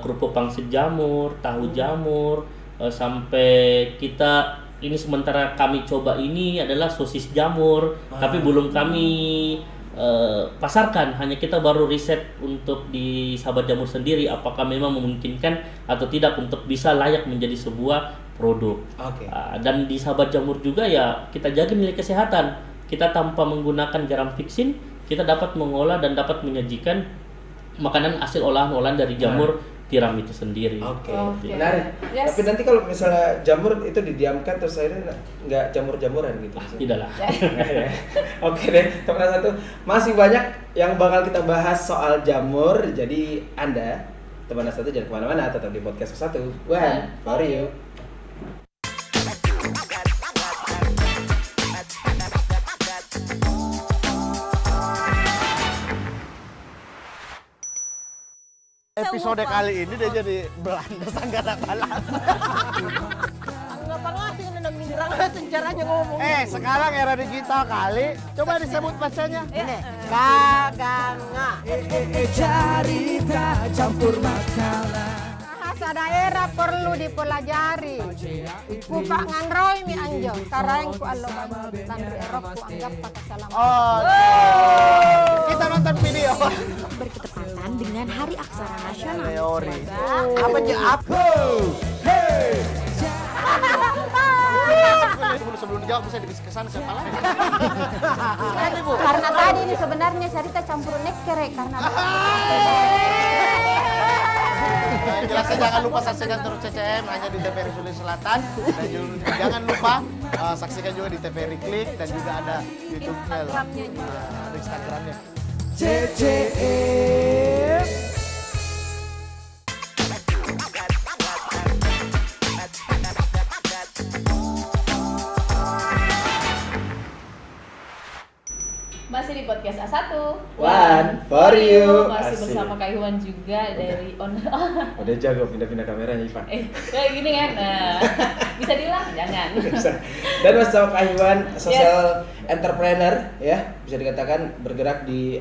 kerupuk pangsit jamur, tahu jamur, sampai kita ini sementara kami coba ini adalah sosis jamur, tapi belum kami pasarkan, hanya kita baru riset untuk di Sahabat Jamur sendiri apakah memang memungkinkan atau tidak untuk bisa layak menjadi sebuah produk. Oke. Dan di Sahabat Jamur juga ya kita jaga nilai kesehatan. Kita tanpa menggunakan garam fixin, kita dapat mengolah dan dapat menyajikan makanan hasil olahan-olahan dari jamur tiram itu sendiri. Oke. Oke. Menarik. Yes. Tapi nanti kalau misalnya jamur itu didiamkan terus akhirnya nggak jamur-jamuran gitu. Tidaklah. Oke deh, teman satu. Masih banyak yang bakal kita bahas soal jamur. Jadi Anda, teman satu jangan kemana-mana, tetap di podcast satu. One for you. Episode kali ini dia jadi Belanda Sanggata Balat. Ngapa ngasih nendang mindirang sejarahnya ngomong. Sekarang era digital kali. Coba disebut bacanya. Ini kaganga. Cerita campur makanan. Bahasa daerah perlu dipelajari. Kupak nganroy mi anjo. Tarang ku allo tanri erok ku anggap pakai salam. Oh. Kita nonton video. Bertepatan dengan Hari Aksara Nasional. Teori. Apa aja apa? Sebelum dijawab bisa dibiskesan ke kepala. Karena tadi ini sebenarnya cerita campur nekere karena Jelasnya jangan lupa saksikan terus CCM hanya di TVRI Sulawesi Selatan dan jangan lupa saksikan juga di TVRI Klik dan juga ada YouTube channel. Ada Instagramnya. CCM. Masih di podcast A1. One for you. Masih Asik. bersama Kak Iwan juga dari Udah jago pindah-pindah kameranya, Ivan. kayak gini kan. Nah, bisa diulang? Jangan. Dan Mas sama Kak Iwan, social entrepreneur ya, bisa dikatakan bergerak di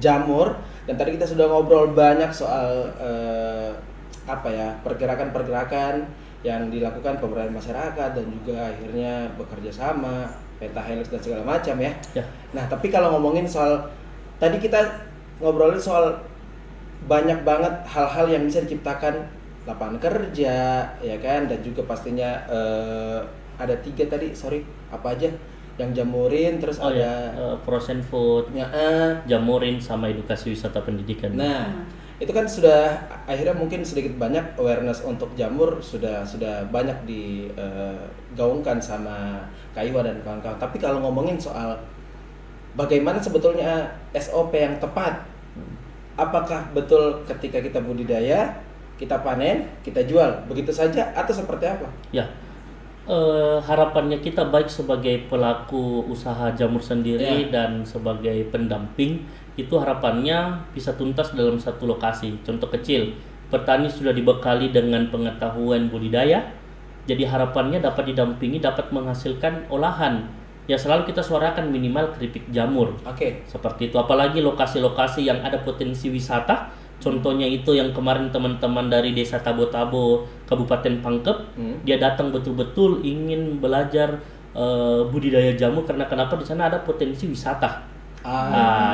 jamur. Dan tadi kita sudah ngobrol banyak soal pergerakan-pergerakan yang dilakukan pemberdayaan masyarakat dan juga akhirnya bekerja sama, pentahelix dan segala macam ya. Ya. Nah, tapi kalau ngomongin soal tadi kita ngobrolin soal banyak banget hal-hal yang bisa diciptakan lapangan kerja, ya kan, dan juga pastinya ada 3 tadi, apa aja yang jamurin, terus ada frozen food, ya, jamurin sama edukasi wisata pendidikan. nah itu kan sudah akhirnya mungkin sedikit banyak awareness untuk jamur sudah banyak digaungkan sama Kak Iwan dan kawan-kawan. Tapi kalau ngomongin soal bagaimana sebetulnya SOP yang tepat, apakah betul ketika kita budidaya kita panen, kita jual, begitu saja atau seperti apa? Ya, harapannya kita baik sebagai pelaku usaha jamur sendiri dan sebagai pendamping, itu harapannya bisa tuntas dalam satu lokasi. Contoh kecil, petani sudah dibekali dengan pengetahuan budidaya, jadi harapannya dapat didampingi, dapat menghasilkan olahan. Ya selalu kita suarakan minimal keripik jamur. Seperti itu, apalagi lokasi-lokasi yang ada potensi wisata. Contohnya itu yang kemarin teman-teman dari Desa Tabo-Tabo, Kabupaten Pangkep, dia datang betul-betul ingin belajar budidaya jamur karena kenapa di sana ada potensi wisata.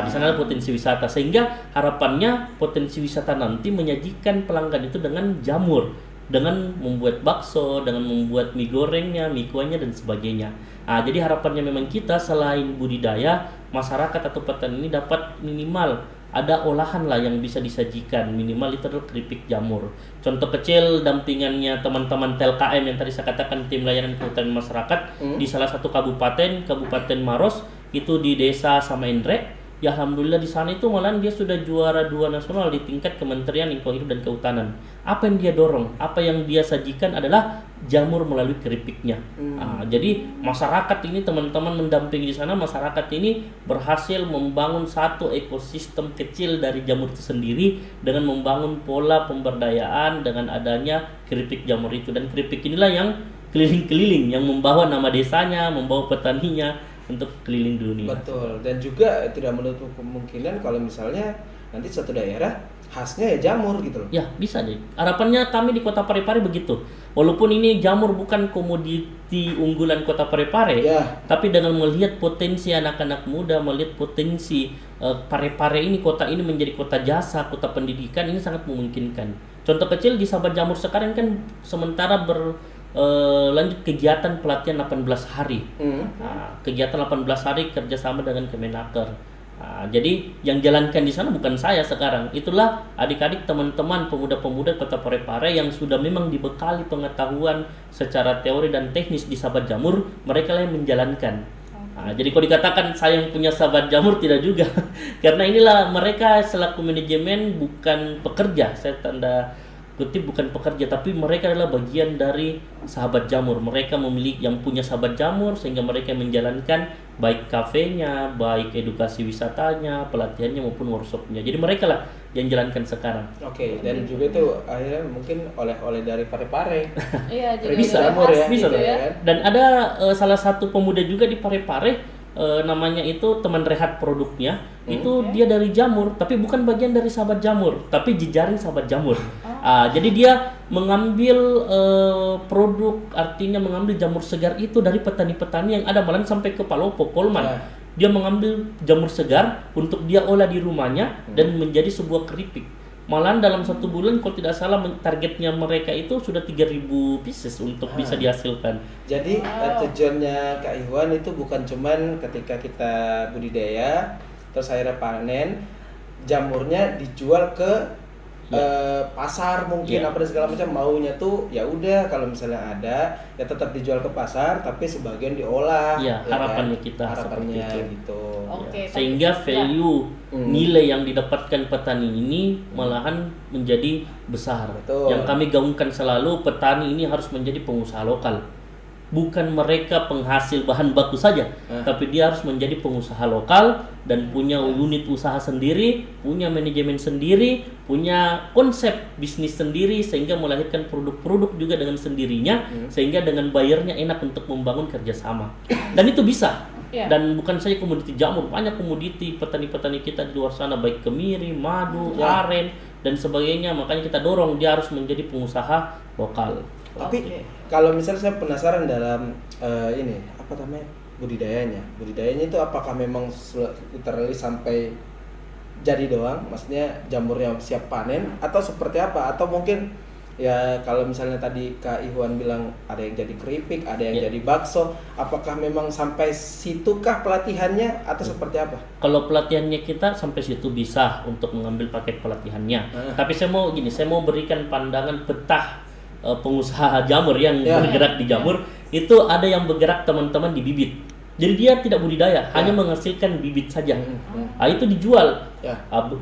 Di sana ada potensi wisata, sehingga harapannya potensi wisata nanti menyajikan pelanggan itu dengan jamur, dengan membuat bakso, dengan membuat mie gorengnya, mie kuahnya dan sebagainya. Jadi harapannya memang kita selain budidaya, masyarakat atau petani ini dapat minimal ada olahan lah yang bisa disajikan, minimal itu adalah keripik jamur. Contoh kecil dampingannya teman-teman TLKM yang tadi saya katakan, tim layanan kehutanan masyarakat di salah satu kabupaten Maros, itu di Desa Samaindre. Ya alhamdulillah di sana itu malahan dia sudah juara 2 nasional di tingkat Kementerian Lingkungan Hidup dan Kehutanan. Apa yang dia dorong, apa yang dia sajikan adalah jamur melalui keripiknya. Jadi masyarakat ini, teman-teman mendampingi di sana, masyarakat ini berhasil membangun satu ekosistem kecil dari jamur itu sendiri dengan membangun pola pemberdayaan dengan adanya keripik jamur itu. Dan keripik inilah yang keliling-keliling, yang membawa nama desanya, membawa petaninya untuk keliling dunia. Betul, dan juga tidak menutup kemungkinan kalau misalnya nanti suatu daerah khasnya ya jamur gitu loh. Ya, bisa deh. Harapannya kami di Kota Parepare begitu. Walaupun ini jamur bukan komoditi unggulan Kota Parepare, tapi dengan melihat potensi anak-anak muda, melihat potensi Parepare ini, kota ini menjadi kota jasa, kota pendidikan, ini sangat memungkinkan. Contoh kecil di Sahabat Jamur sekarang kan sementara lanjut kegiatan pelatihan 18 hari. Kegiatan 18 hari kerjasama dengan Kemenaker. Jadi yang jalankan di sana bukan saya sekarang. Itulah adik-adik, teman-teman, pemuda-pemuda Kota Parepare yang sudah memang dibekali pengetahuan secara teori dan teknis di Sahabat Jamur, mereka lah yang menjalankan. Jadi kalau dikatakan saya yang punya Sahabat Jamur, tidak juga. Karena inilah mereka selaku manajemen bukan pekerja. Saya tanda kutip bukan pekerja, tapi mereka adalah bagian dari Sahabat Jamur. Mereka memiliki yang punya Sahabat Jamur, sehingga mereka menjalankan baik kafenya, baik edukasi wisatanya, pelatihannya maupun workshopnya. Jadi mereka lah yang jalankan sekarang. Dan juga itu akhirnya mungkin oleh-oleh dari Parepare. Iya, jadi bisa jamur ya. Bisa gitu ya. Dan ada salah satu pemuda juga di Parepare, namanya itu teman Rehat produknya, itu dia dari jamur, tapi bukan bagian dari Sahabat Jamur, tapi jejaring Sahabat Jamur. Jadi dia mengambil produk, artinya mengambil jamur segar itu dari petani-petani yang ada, malah sampai ke Palopo, Kolman. Dia mengambil jamur segar untuk dia olah di rumahnya dan menjadi sebuah keripik. Malahan dalam 1 bulan kalau tidak salah targetnya mereka itu sudah 3.000 pieces untuk bisa dihasilkan. Jadi tujuannya Kak Iwan itu bukan cuman ketika kita budidaya terus akhirnya panen, jamurnya dijual ke pasar mungkin apa dan segala macam, maunya tuh ya udah kalau misalnya ada ya tetap dijual ke pasar tapi sebagian diolah. Harapannya kan? kita harapannya seperti itu. gitu. Sehingga value nilai yang didapatkan petani ini malahan menjadi besar. Yang kami gaungkan selalu, petani ini harus menjadi pengusaha lokal. Bukan mereka penghasil bahan baku saja, tapi dia harus menjadi pengusaha lokal dan punya unit usaha sendiri, punya manajemen sendiri, punya konsep bisnis sendiri, sehingga melahirkan produk-produk juga dengan sendirinya, sehingga dengan bayarnya enak untuk membangun kerjasama. Dan itu bisa. Dan bukan saja komoditi jamur, banyak komoditi petani-petani kita di luar sana, baik kemiri, madu, aren dan sebagainya. Makanya kita dorong dia harus menjadi pengusaha lokal. Tapi kalau misalnya saya penasaran dalam ini apa namanya budidayanya itu apakah memang literally sampai jadi doang, maksudnya jamurnya siap panen atau seperti apa, atau mungkin ya kalau misalnya tadi Kak Iwan bilang ada yang jadi keripik, ada yang jadi bakso, apakah memang sampai situkah pelatihannya atau seperti apa? Kalau pelatihannya kita sampai situ bisa untuk mengambil paket pelatihannya. Tapi saya mau berikan pandangan petah pengusaha jamur yang bergerak di jamur. Itu ada yang bergerak teman-teman di bibit. Jadi dia tidak budidaya, hanya menghasilkan bibit saja. Itu dijual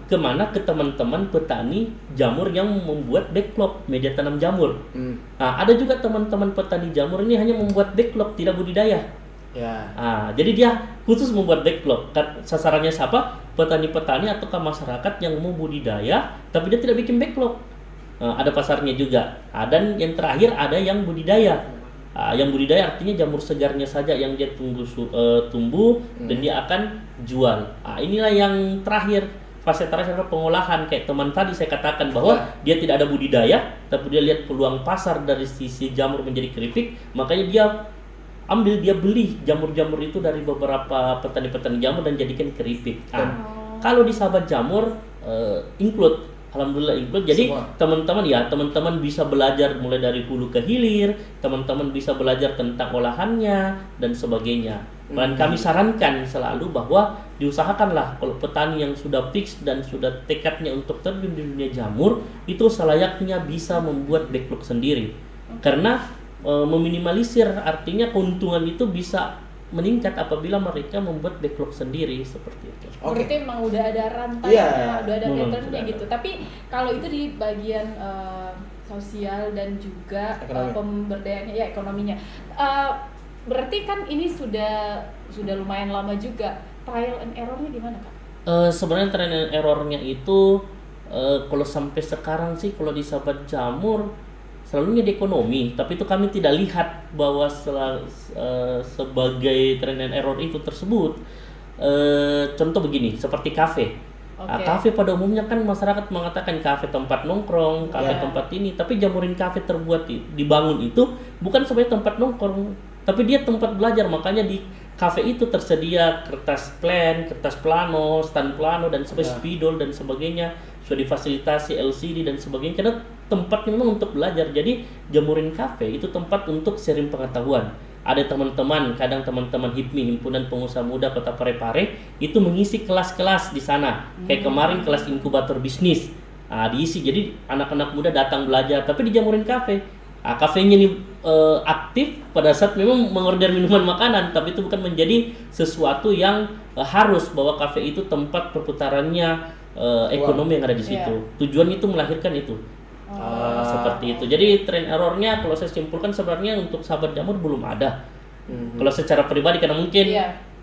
kemana? Ke teman-teman petani jamur yang membuat backlog media tanam jamur. Ada juga teman-teman petani jamur ini hanya membuat backlog, tidak budidaya. Jadi dia khusus membuat backlog. Sasarannya siapa? Petani-petani ataukah masyarakat yang mau budidaya, tapi dia tidak bikin backlog. Ada pasarnya juga. Dan yang terakhir ada yang budidaya. Yang budidaya artinya jamur segarnya saja yang dia tumbuh dan dia akan jual. Inilah yang terakhir, fase terakhir adalah pengolahan. Kayak teman tadi saya katakan bahwa dia tidak ada budidaya, tapi dia lihat peluang pasar dari sisi jamur menjadi keripik, makanya dia beli jamur-jamur itu dari beberapa petani-petani jamur dan jadikan keripik. Kalau di sahabat jamur Alhamdulillah include. Jadi teman-teman bisa belajar mulai dari hulu ke hilir, teman-teman bisa belajar tentang olahannya dan sebagainya. Dan kami sarankan selalu bahwa diusahakanlah kalau petani yang sudah fix dan sudah tekadnya untuk terjun di dunia jamur, itu selayaknya bisa membuat backlog sendiri. Karena meminimalisir artinya keuntungan itu bisa meningkat apabila mereka membuat backlog sendiri seperti itu. Berarti memang udah ada rantainya, udah ada patternnya gitu. Tapi kalau itu di bagian sosial dan juga pemberdayaannya, ekonominya. Berarti kan ini sudah lumayan lama juga. Trial and errornya gimana, Kak? Sebenarnya trial and errornya itu kalau sampai sekarang sih kalau di sahabat jamur selalunya di ekonomi, tapi itu kami tidak lihat bahwa sebagai trial and error itu tersebut. Contoh begini, seperti kafe. Kafe pada umumnya kan masyarakat mengatakan kafe tempat nongkrong, kafe tempat ini, tapi jamurin kafe dibangun itu bukan sebagai tempat nongkrong, tapi dia tempat belajar. Makanya di kafe itu tersedia kertas plan, kertas plano, stand plano dan spidol dan sebagainya, sudah difasilitasi LCD dan sebagainya, karena tempatnya memang untuk belajar. Jadi jamurin kafe itu tempat untuk sharing pengetahuan. Ada kadang teman-teman HIPMI, Himpunan Pengusaha Muda Kota Parepare, itu mengisi kelas-kelas di sana. Kayak kemarin kelas inkubator bisnis diisi, jadi anak-anak muda datang belajar, tapi dijamurin kafe. Kafenya ini aktif pada saat memang mengorder minuman makanan, tapi itu bukan menjadi sesuatu yang harus bahwa kafe itu tempat perputarannya ekonomi yang ada di situ. Tujuan itu melahirkan itu. Seperti itu. Jadi trend errornya kalau saya simpulkan sebenarnya untuk sahabat jamur belum ada. Kalau secara pribadi karena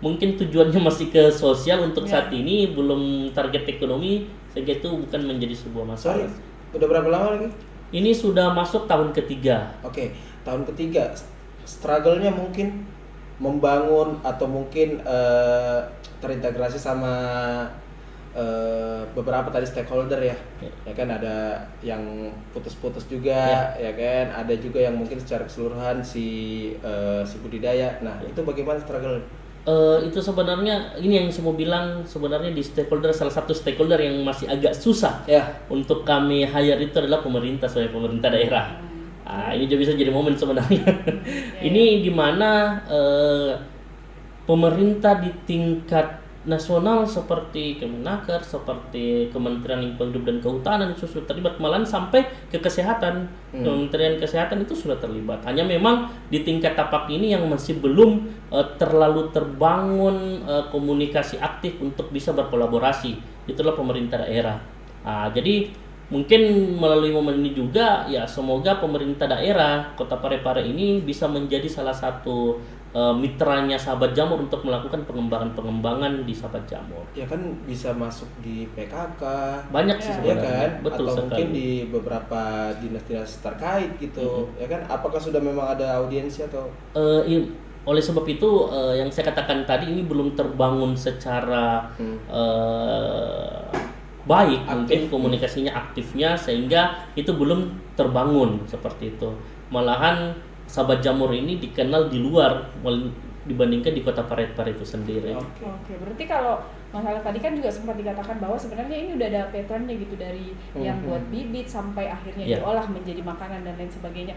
mungkin tujuannya masih ke sosial untuk saat ini, belum target ekonomi, sehingga itu bukan menjadi sebuah masalah. Udah berapa lama lagi? Ini sudah masuk tahun ketiga. Oke, tahun ketiga. Struggle-nya mungkin membangun atau mungkin terintegrasi sama beberapa tadi stakeholder ya kan, ada yang putus-putus juga ya kan, ada juga yang mungkin secara keseluruhan si budidaya. Nah itu bagaimana struggle? Itu sebenarnya ini yang saya mau bilang, sebenarnya di stakeholder, salah satu stakeholder yang masih agak susah untuk kami hire itu adalah pemerintah, sebagai pemerintah daerah. Ini juga bisa jadi momen sebenarnya. Ini di mana pemerintah di tingkat nasional seperti Kemenaker, seperti Kementerian Lingkungan Hidup dan Kehutanan itu sudah terlibat, malahan sampai ke kesehatan. Kementerian Kesehatan itu sudah terlibat. Hanya memang di tingkat tapak ini yang masih belum terlalu terbangun komunikasi aktif untuk bisa berkolaborasi. Itulah pemerintah daerah. Jadi mungkin melalui momen ini juga ya, semoga pemerintah daerah Kota Parepare ini bisa menjadi salah satu mitranya sahabat jamur untuk melakukan pengembangan di sahabat jamur. Ya kan bisa masuk di PKK. Banyak sih sebenarnya. Ya kan? Betul atau sekali. Mungkin di beberapa dinas-dinas terkait gitu. Ya kan? Apakah sudah memang ada audiensi atau oleh sebab itu yang saya katakan tadi ini belum terbangun secara baik, mungkin komunikasinya aktifnya, sehingga itu belum terbangun seperti itu. Malahan sahabat jamur ini dikenal di luar dibandingkan di Kota Parepare itu sendiri. Oke, berarti kalau masalah tadi kan juga sempat dikatakan bahwa sebenarnya ini udah ada patternnya gitu, dari yang buat bibit sampai akhirnya diolah menjadi makanan dan lain sebagainya.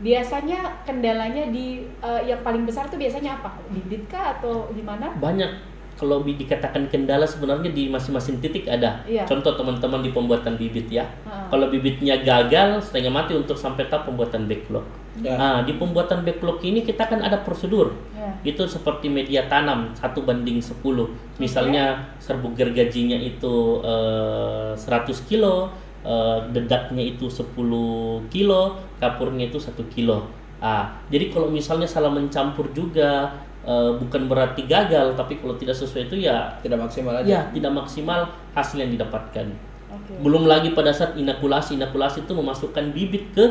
Biasanya kendalanya di yang paling besar tuh biasanya apa? Bibit kah atau gimana? Banyak. Kalau dikatakan kendala sebenarnya di masing-masing titik ada. Contoh teman-teman di pembuatan bibit ya. Kalau bibitnya gagal setengah mati untuk sampai tahap pembuatan backlog. Nah, di pembuatan backlog ini kita kan ada prosedur. itu seperti media tanam 1:10. Misalnya serbuk gergajinya itu 100 kilo, dedaknya itu 10 kilo, kapurnya itu 1 kilo. Jadi kalau misalnya salah mencampur juga, bukan berarti gagal, tapi kalau tidak sesuai itu ya tidak maksimal aja. Ya, tidak maksimal hasil yang didapatkan. Belum lagi pada saat inokulasi itu memasukkan bibit ke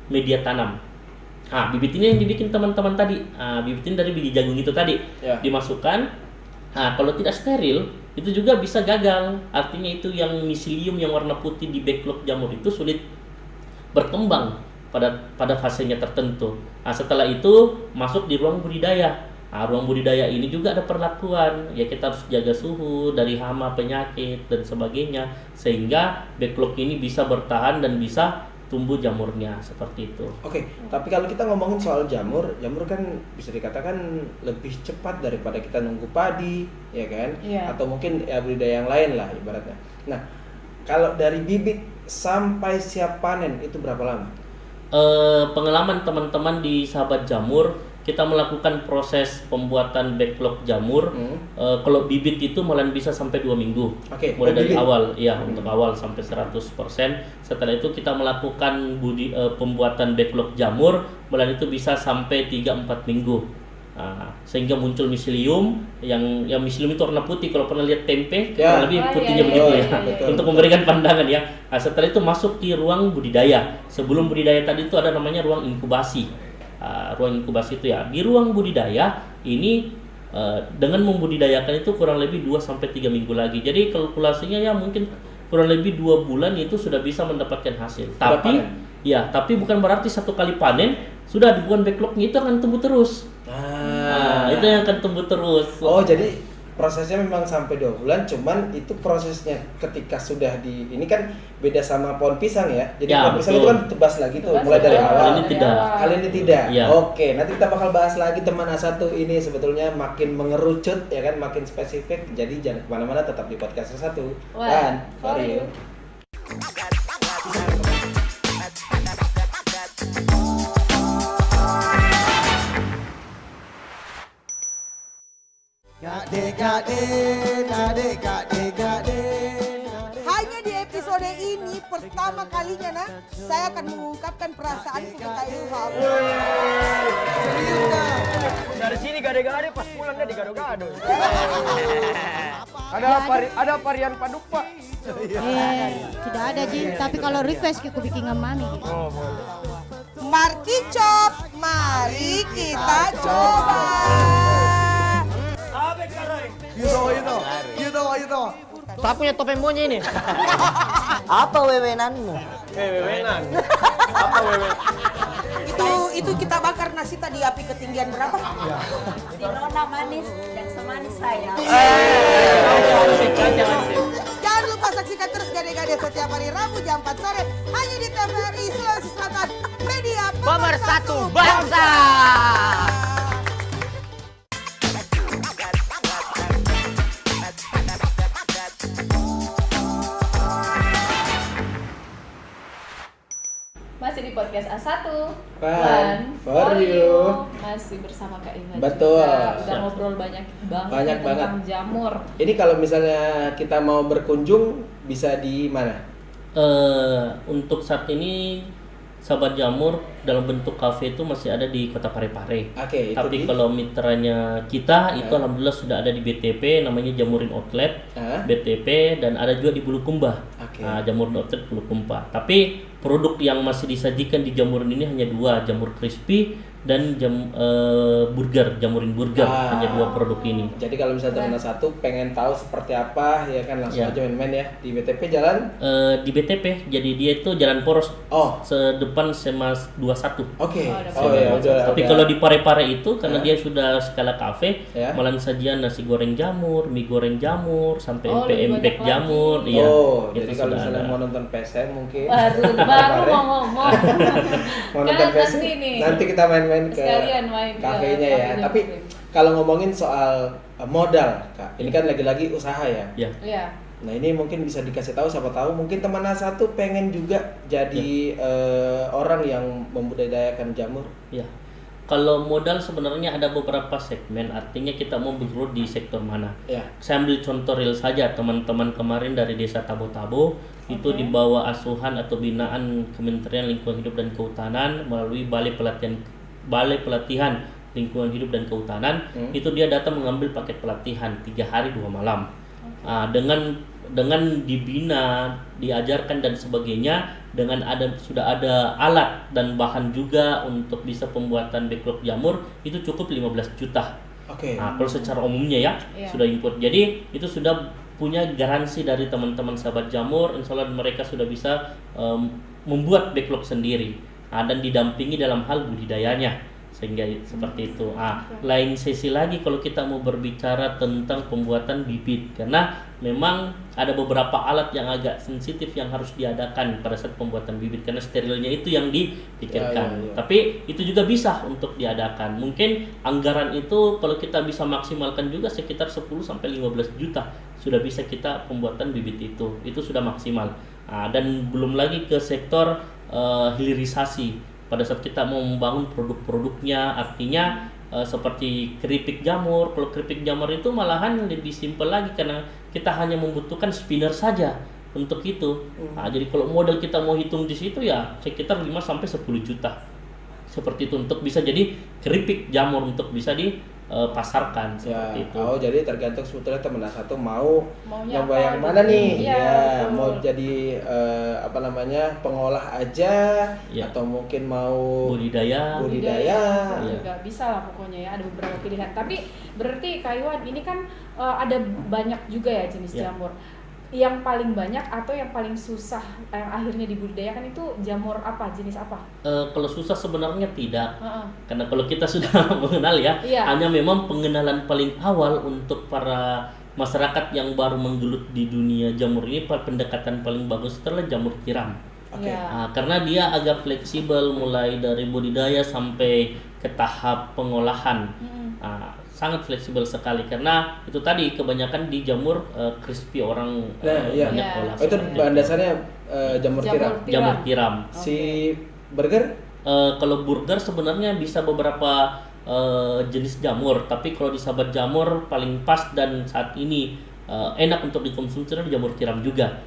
media tanam. Bibit ini yang dibikin teman-teman tadi. Bibit ini dari biji jagung itu tadi dimasukkan. Kalau tidak steril itu juga bisa gagal. Artinya itu yang miselium yang warna putih di backlog jamur itu sulit berkembang pada fasenya tertentu. Setelah itu masuk di ruang budidaya. Ruang budidaya ini juga ada perlakuan, ya kita harus jaga suhu dari hama, penyakit dan sebagainya sehingga backlog ini bisa bertahan dan bisa tumbuh jamurnya seperti itu. Oke, tapi kalau kita ngomongin soal jamur kan bisa dikatakan lebih cepat daripada kita nunggu padi, ya kan? Atau mungkin ya budidaya yang lain lah ibaratnya. Nah, kalau dari bibit sampai siap panen itu berapa lama? Pengalaman teman-teman di Sahabat Jamur, kita melakukan proses pembuatan backlog jamur. Kalau bibit itu malah bisa sampai 2 minggu. Mulai dari bibit. Awal, untuk awal sampai 100%. Setelah itu kita melakukan pembuatan backlog jamur, malah itu bisa sampai 3-4 minggu. Sehingga muncul miselium, yang miselium itu warna putih. Kalau pernah lihat tempe, kurang lebih putihnya begitu betul, untuk memberikan pandangan ya. Setelah itu masuk di ruang budidaya. Sebelum budidaya tadi itu ada namanya ruang inkubasi. Ruang inkubasi itu di ruang budidaya ini dengan membudidayakan itu kurang lebih 2-3 minggu lagi. Jadi kalkulasinya mungkin kurang lebih 2 bulan itu sudah bisa mendapatkan hasil. Tapi bukan berarti satu kali panen sudah dibuat backlognya itu akan tumbuh terus. Itu yang akan tumbuh terus. Jadi prosesnya memang sampai 2 bulan, cuman itu prosesnya ketika sudah ini kan beda sama pohon pisang ya. Jadi pohon pisang itu kan ditebas lagi tuh mulai dari awal. Kali ini tidak. Oke, nanti kita bakal bahas lagi teman A1 ini sebetulnya makin mengerucut ya kan, makin spesifik. Jadi jangan kemana-mana, tetap di podcast A1. Dan for you. Hanya di episode ini pertama kalinya saya akan mengungkapkan perasaanku ke Kak Ilham. Dari sini gade-gade, pas pulang dia digado-gado. Ada varian paduk Pak? Tidak ada Jin, tapi kalau request aku bikin mami. Markicop, mari kita coba. You know. Tak punya topeng monyet ini. Apa wewenanmu? Wewenan. Apa wewen? Itu kita bakar nasi tadi api ketinggian berapa? Si Nona manis, yang semanis saya. Jangan lupa saksikan terus Gade-Gade setiap hari Rabu jam 4 sore hanya di TVRI Sulawesi Selatan, media pemersatu bangsa. Masih di podcast A1 One for you. Masih bersama Kak Ima. Betul. Udah ngobrol banyak banget tentang jamur. Ini kalau misalnya kita mau berkunjung bisa di mana? Untuk saat ini Sahabat Jamur dalam bentuk kafe itu masih ada di Kota Parepare. Tapi kalau mitranya kita itu alhamdulillah sudah ada di BTP, namanya Jamurin Outlet, BTP, dan ada juga di Bulukumba. Jamurin Outlet Bulukumba. Tapi produk yang masih disajikan di Jamurin ini hanya 2, jamur crispy dan Jamurin burger, hanya 2 produk ini. Jadi kalau misalnya teman satu pengen tahu seperti apa ya kan langsung aja main-main ya di BTP jalan. Di BTP, jadi dia itu Jalan Poros. Sedepan Semas 21. Tapi kalau di Parepare itu karena dia sudah skala kafe, malah sajian nasi goreng jamur, mie goreng jamur, sampai empek jamur. Jadi kalau misalnya mau nonton PSM mungkin. Baru mau ngomong. Mau nonton PSM. Nanti kita main-main ke kafenya ya. Tapi kalau ngomongin soal modal, Kak, ini kan lagi-lagi usaha ya. Nah ini mungkin bisa dikasih tahu, siapa tahu mungkin teman A1 pengen juga jadi orang yang membudidayakan jamur. Kalau modal sebenarnya ada beberapa segmen, artinya kita mau bergelut di sektor mana. Ya. Saya ambil contoh real saja, teman-teman kemarin dari Desa Tabo-Tabo itu di bawah asuhan atau binaan Kementerian Lingkungan Hidup dan Kehutanan melalui Balai Pelatihan Lingkungan Hidup dan Kehutanan, itu dia datang mengambil paket pelatihan 3 hari 2 malam. Dengan dibina, diajarkan dan sebagainya, dengan sudah ada alat dan bahan juga untuk bisa pembuatan backlog jamur, itu cukup 15 juta. Oke. Nah, kalau secara umumnya ya sudah input. Jadi itu sudah punya garansi dari teman-teman sahabat jamur, insya Allah mereka sudah bisa membuat backlog sendiri. Dan didampingi dalam hal budidayanya. Sehingga seperti itu. Lain sesi lagi kalau kita mau berbicara tentang pembuatan bibit, karena memang ada beberapa alat yang agak sensitif yang harus diadakan pada saat pembuatan bibit, karena sterilnya itu yang dipikirkan. Tapi itu juga bisa untuk diadakan. Mungkin anggaran itu kalau kita bisa maksimalkan juga sekitar 10-15 juta sudah bisa kita pembuatan bibit itu sudah maksimal. Dan belum lagi ke sektor hilirisasi. Pada saat kita mau membangun produk-produknya, artinya seperti keripik jamur. Kalau keripik jamur itu malahan lebih simpel lagi karena kita hanya membutuhkan spinner saja untuk itu. Jadi kalau modal kita mau hitung di situ ya sekitar 5-10 juta. Seperti itu untuk bisa jadi keripik jamur untuk bisa dipasarkan seperti itu. Jadi tergantung sebetulnya teman satu mau maunya yang mana nih? Iya, mau jadi pengolah aja atau mungkin mau budidaya. Juga bisa lah pokoknya ya, ada beberapa pilihan. Tapi berarti Kak Iwan ini kan ada banyak juga ya jenis jamur. Yang paling banyak atau yang paling susah yang akhirnya dibudidayakan itu jamur apa, jenis apa? Kalau susah sebenarnya tidak, karena kalau kita sudah mengenal hanya memang pengenalan paling awal untuk para masyarakat yang baru menggelut di dunia jamur ini, pendekatan paling bagus adalah jamur tiram. Karena dia agak fleksibel mulai dari budidaya sampai ke tahap pengolahan. Sangat fleksibel sekali karena itu tadi kebanyakan di jamur crispy orang banyak olah. Itu bahan dasarnya jamur tiram. Jamur tiram. Si burger? Kalau burger sebenarnya bisa beberapa jenis jamur, tapi kalau di sahabat jamur paling pas dan saat ini enak untuk dikonsumsi adalah jamur tiram juga.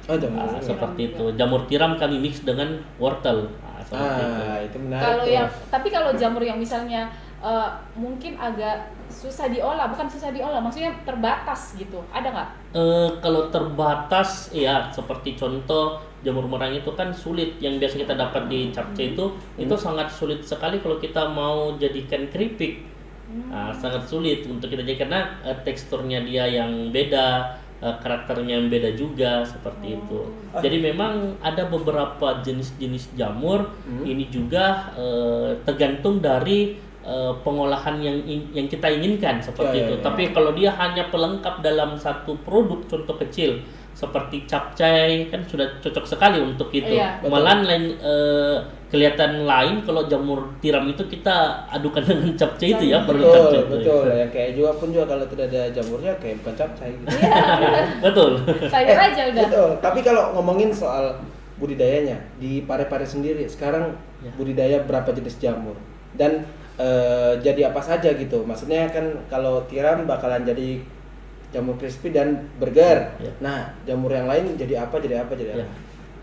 Seperti itu. Jamur tiram kami mix dengan wortel. Itu menarik. Kalau jamur yang misalnya mungkin agak susah diolah, bukan susah diolah, maksudnya terbatas gitu, ada nggak? Kalau terbatas ya seperti contoh jamur merang itu kan sulit, yang biasa kita dapat di capcay itu sangat sulit sekali kalau kita mau jadikan keripik. Sangat sulit untuk kita jadikan karena teksturnya dia yang beda, karakternya yang beda juga seperti itu. Jadi memang ada beberapa jenis-jenis jamur ini juga tergantung dari pengolahan yang kita inginkan seperti itu. Tapi kalau dia hanya pelengkap dalam satu produk, contoh kecil seperti capcay kan sudah cocok sekali untuk itu. Malahan kelihatan lain kalau jamur tiram itu kita adukan dengan capcay itu ya, betul. Yang kayak juga pun kalau tidak ada jamurnya kayak bukan capcay gitu. Betul. Sayur aja udah. Betul. Tapi kalau ngomongin soal budidayanya di Parepare sendiri sekarang budidaya berapa jenis jamur dan jadi apa saja gitu, maksudnya kan kalau tiram bakalan jadi jamur crispy dan burger. Nah jamur yang lain jadi apa?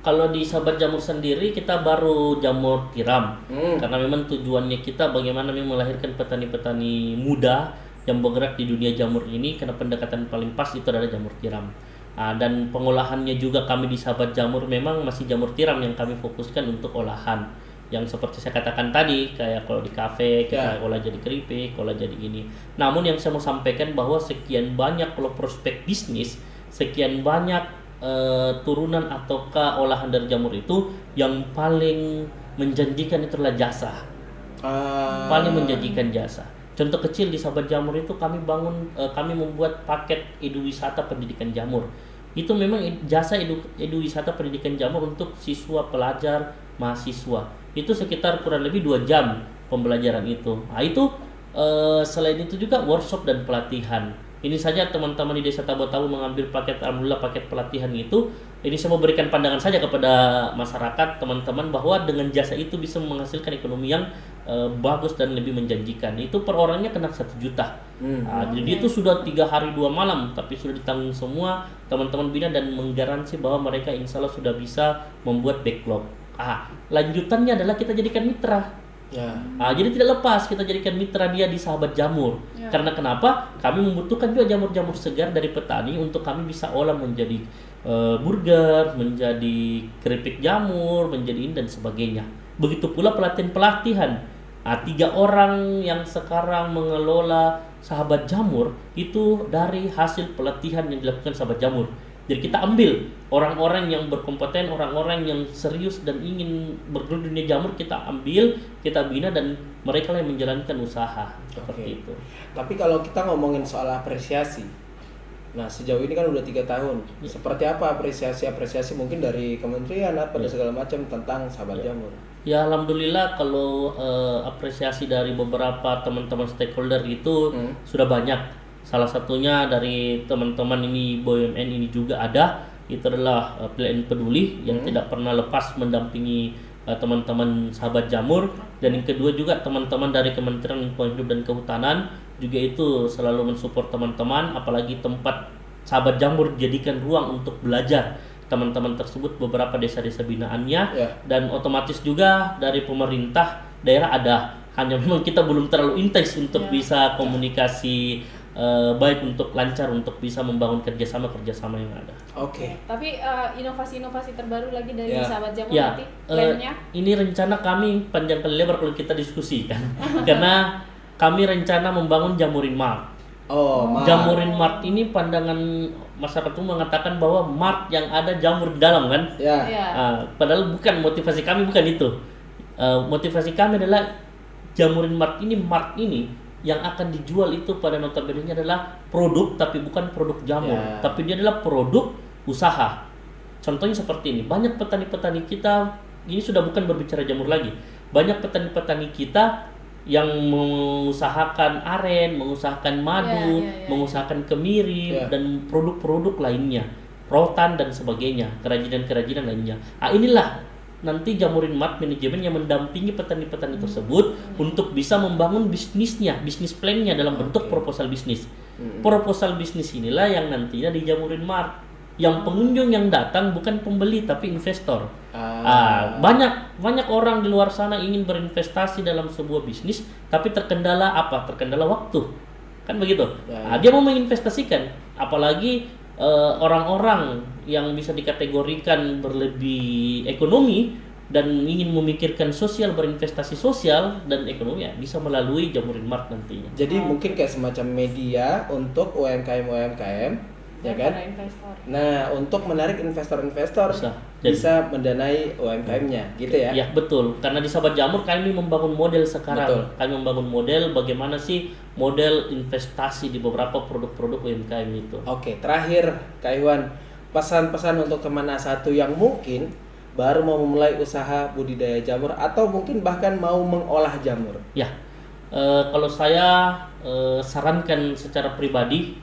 Kalau di sahabat jamur sendiri kita baru jamur tiram karena memang tujuannya kita bagaimana melahirkan petani-petani muda yang bergerak di dunia jamur ini, karena pendekatan paling pas itu adalah jamur tiram. Dan pengolahannya juga kami di sahabat jamur memang masih jamur tiram yang kami fokuskan untuk olahan. Yang seperti saya katakan tadi, kayak kalau di kafe kita olah jadi keripik, olah jadi ini. Namun yang saya mau sampaikan bahwa sekian banyak kalau prospek bisnis, sekian banyak turunan ataukah olahan dari jamur itu yang paling menjanjikan itu adalah jasa. Paling menjanjikan jasa. Contoh kecil di sahabat jamur itu kami membuat paket eduwisata pendidikan jamur. Itu memang jasa eduwisata pendidikan jamur untuk siswa, pelajar, mahasiswa. Itu sekitar kurang lebih 2 jam pembelajaran itu. Itu selain itu juga workshop dan pelatihan. Ini saja teman-teman di Desa Tabo-Tabo mengambil alhamdulillah paket pelatihan itu. Ini saya mau berikan pandangan saja kepada masyarakat, teman-teman, bahwa dengan jasa itu bisa menghasilkan ekonomi yang bagus dan lebih menjanjikan. Itu per orangnya kena 1 juta. Jadi itu sudah 3 hari 2 malam, tapi sudah ditanggung semua teman-teman bina dan menggaransi bahwa mereka insya Allah sudah bisa membuat backlog. Lanjutannya adalah kita jadikan mitra. Jadi tidak lepas kita jadikan mitra dia di Sahabat Jamur. Karena kenapa? Kami membutuhkan juga jamur-jamur segar dari petani untuk kami bisa olah menjadi burger, menjadi keripik jamur, menjadi ini dan sebagainya. Begitu pula pelatihan-pelatihan. 3 orang yang sekarang mengelola Sahabat Jamur itu dari hasil pelatihan yang dilakukan Sahabat Jamur. Jadi kita ambil orang-orang yang berkompeten, orang-orang yang serius dan ingin bergelut di dunia jamur, kita ambil, kita bina dan mereka lah yang menjalankan usaha seperti itu. Tapi kalau kita ngomongin soal apresiasi, nah sejauh ini kan udah 3 tahun, seperti apa apresiasi mungkin dari kementerian apa dan segala macam tentang Sahabat Jamur? Ya alhamdulillah kalau apresiasi dari beberapa teman-teman stakeholder itu sudah banyak. Salah satunya dari teman-teman ini BUMN ini juga ada, itu adalah PLN Peduli yang tidak pernah lepas mendampingi teman-teman Sahabat Jamur. Dan yang kedua juga teman-teman dari Kementerian Lingkungan Hidup dan Kehutanan juga itu selalu mensupport teman-teman, apalagi tempat Sahabat Jamur dijadikan ruang untuk belajar teman-teman tersebut beberapa desa-desa binaannya. Dan otomatis juga dari pemerintah daerah ada, hanya memang kita belum terlalu intens untuk bisa komunikasi baik untuk lancar untuk bisa membangun kerjasama yang ada. Tapi inovasi-inovasi terbaru lagi dari Sahabat Jamur nanti plannya? Ini rencana kami panjang kali lebar kalau kita diskusikan. Karena kami rencana membangun Jamurin Mart. Jamurin Mart ini pandangan masyarakat umum mengatakan bahwa mart yang ada jamur di dalam kan? Padahal bukan, motivasi kami bukan itu. Motivasi kami adalah Jamurin Mart ini yang akan dijual itu pada notabene adalah produk, tapi bukan produk jamur, tapi dia adalah produk usaha. Contohnya seperti ini, banyak petani-petani kita, ini sudah bukan berbicara jamur lagi, banyak petani-petani kita yang mengusahakan aren, mengusahakan madu, mengusahakan kemiri dan produk-produk lainnya, rotan dan sebagainya, kerajinan-kerajinan lainnya. Inilah nanti Jamurin Mart manajemen yang mendampingi petani-petani tersebut untuk bisa membangun bisnisnya, bisnis plan-nya dalam bentuk proposal bisnis. Proposal bisnis inilah yang nantinya di Jamurin Mart. Yang pengunjung yang datang bukan pembeli tapi investor. Banyak orang di luar sana ingin berinvestasi dalam sebuah bisnis tapi terkendala apa? Terkendala waktu. Kan begitu? Dia mau menginvestasikan, apalagi orang-orang yang bisa dikategorikan berlebih ekonomi dan ingin memikirkan sosial, berinvestasi sosial dan ekonomi, bisa melalui Jamurin Mart nantinya. Jadi mungkin kayak semacam media untuk UMKM, ya kan? Nah, untuk menarik investor-investor bisa mendanai UMKM-nya, gitu ya? Ya betul, karena di Sahabat Jamur kami membangun model sekarang. Kami membangun model bagaimana sih model investasi di beberapa produk-produk UMKM itu. Terakhir Kak Iwan, pesan-pesan untuk teman A1 yang mungkin baru mau memulai usaha budidaya jamur atau mungkin bahkan mau mengolah jamur. Kalau saya sarankan secara pribadi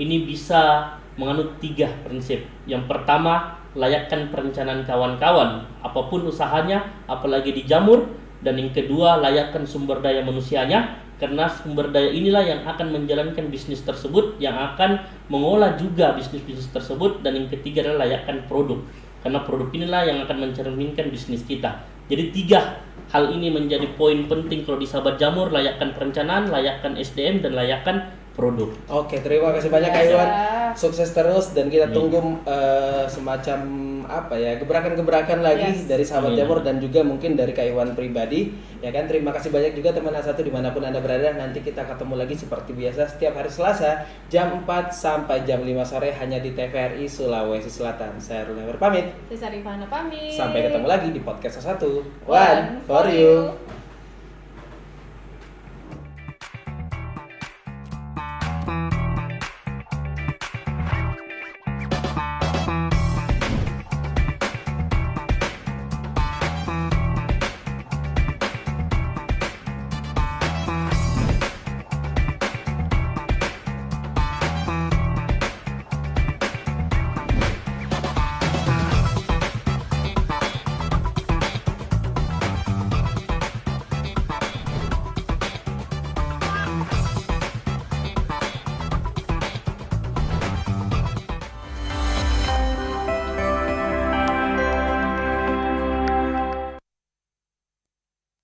ini bisa menganut 3 prinsip. Yang pertama, layakkan perencanaan kawan-kawan apapun usahanya, apalagi di jamur. Dan yang kedua, layakkan sumber daya manusianya, karena sumber daya inilah yang akan menjalankan bisnis tersebut, yang akan mengolah juga bisnis-bisnis tersebut. Dan yang ketiga adalah layakkan produk, karena produk inilah yang akan mencerminkan bisnis kita. Jadi 3 hal ini menjadi poin penting kalau di Sahabat Jamur: layakkan perencanaan, layakkan SDM, dan layakkan produk. Terima kasih banyak Kak Iwan. Sukses terus dan kita tunggu semacam gebrakan-gebrakan lagi dari Sahabat Jamur dan juga mungkin dari Kak Iwan pribadi, ya kan? Terima kasih banyak juga teman A1 dimanapun Anda berada. Nanti kita ketemu lagi seperti biasa setiap hari Selasa jam 4 sampai jam 5 sore hanya di TVRI Sulawesi Selatan. Saya Runever pamit. Saya Sarifana pamit. Sampai ketemu lagi di podcast A1. One for you.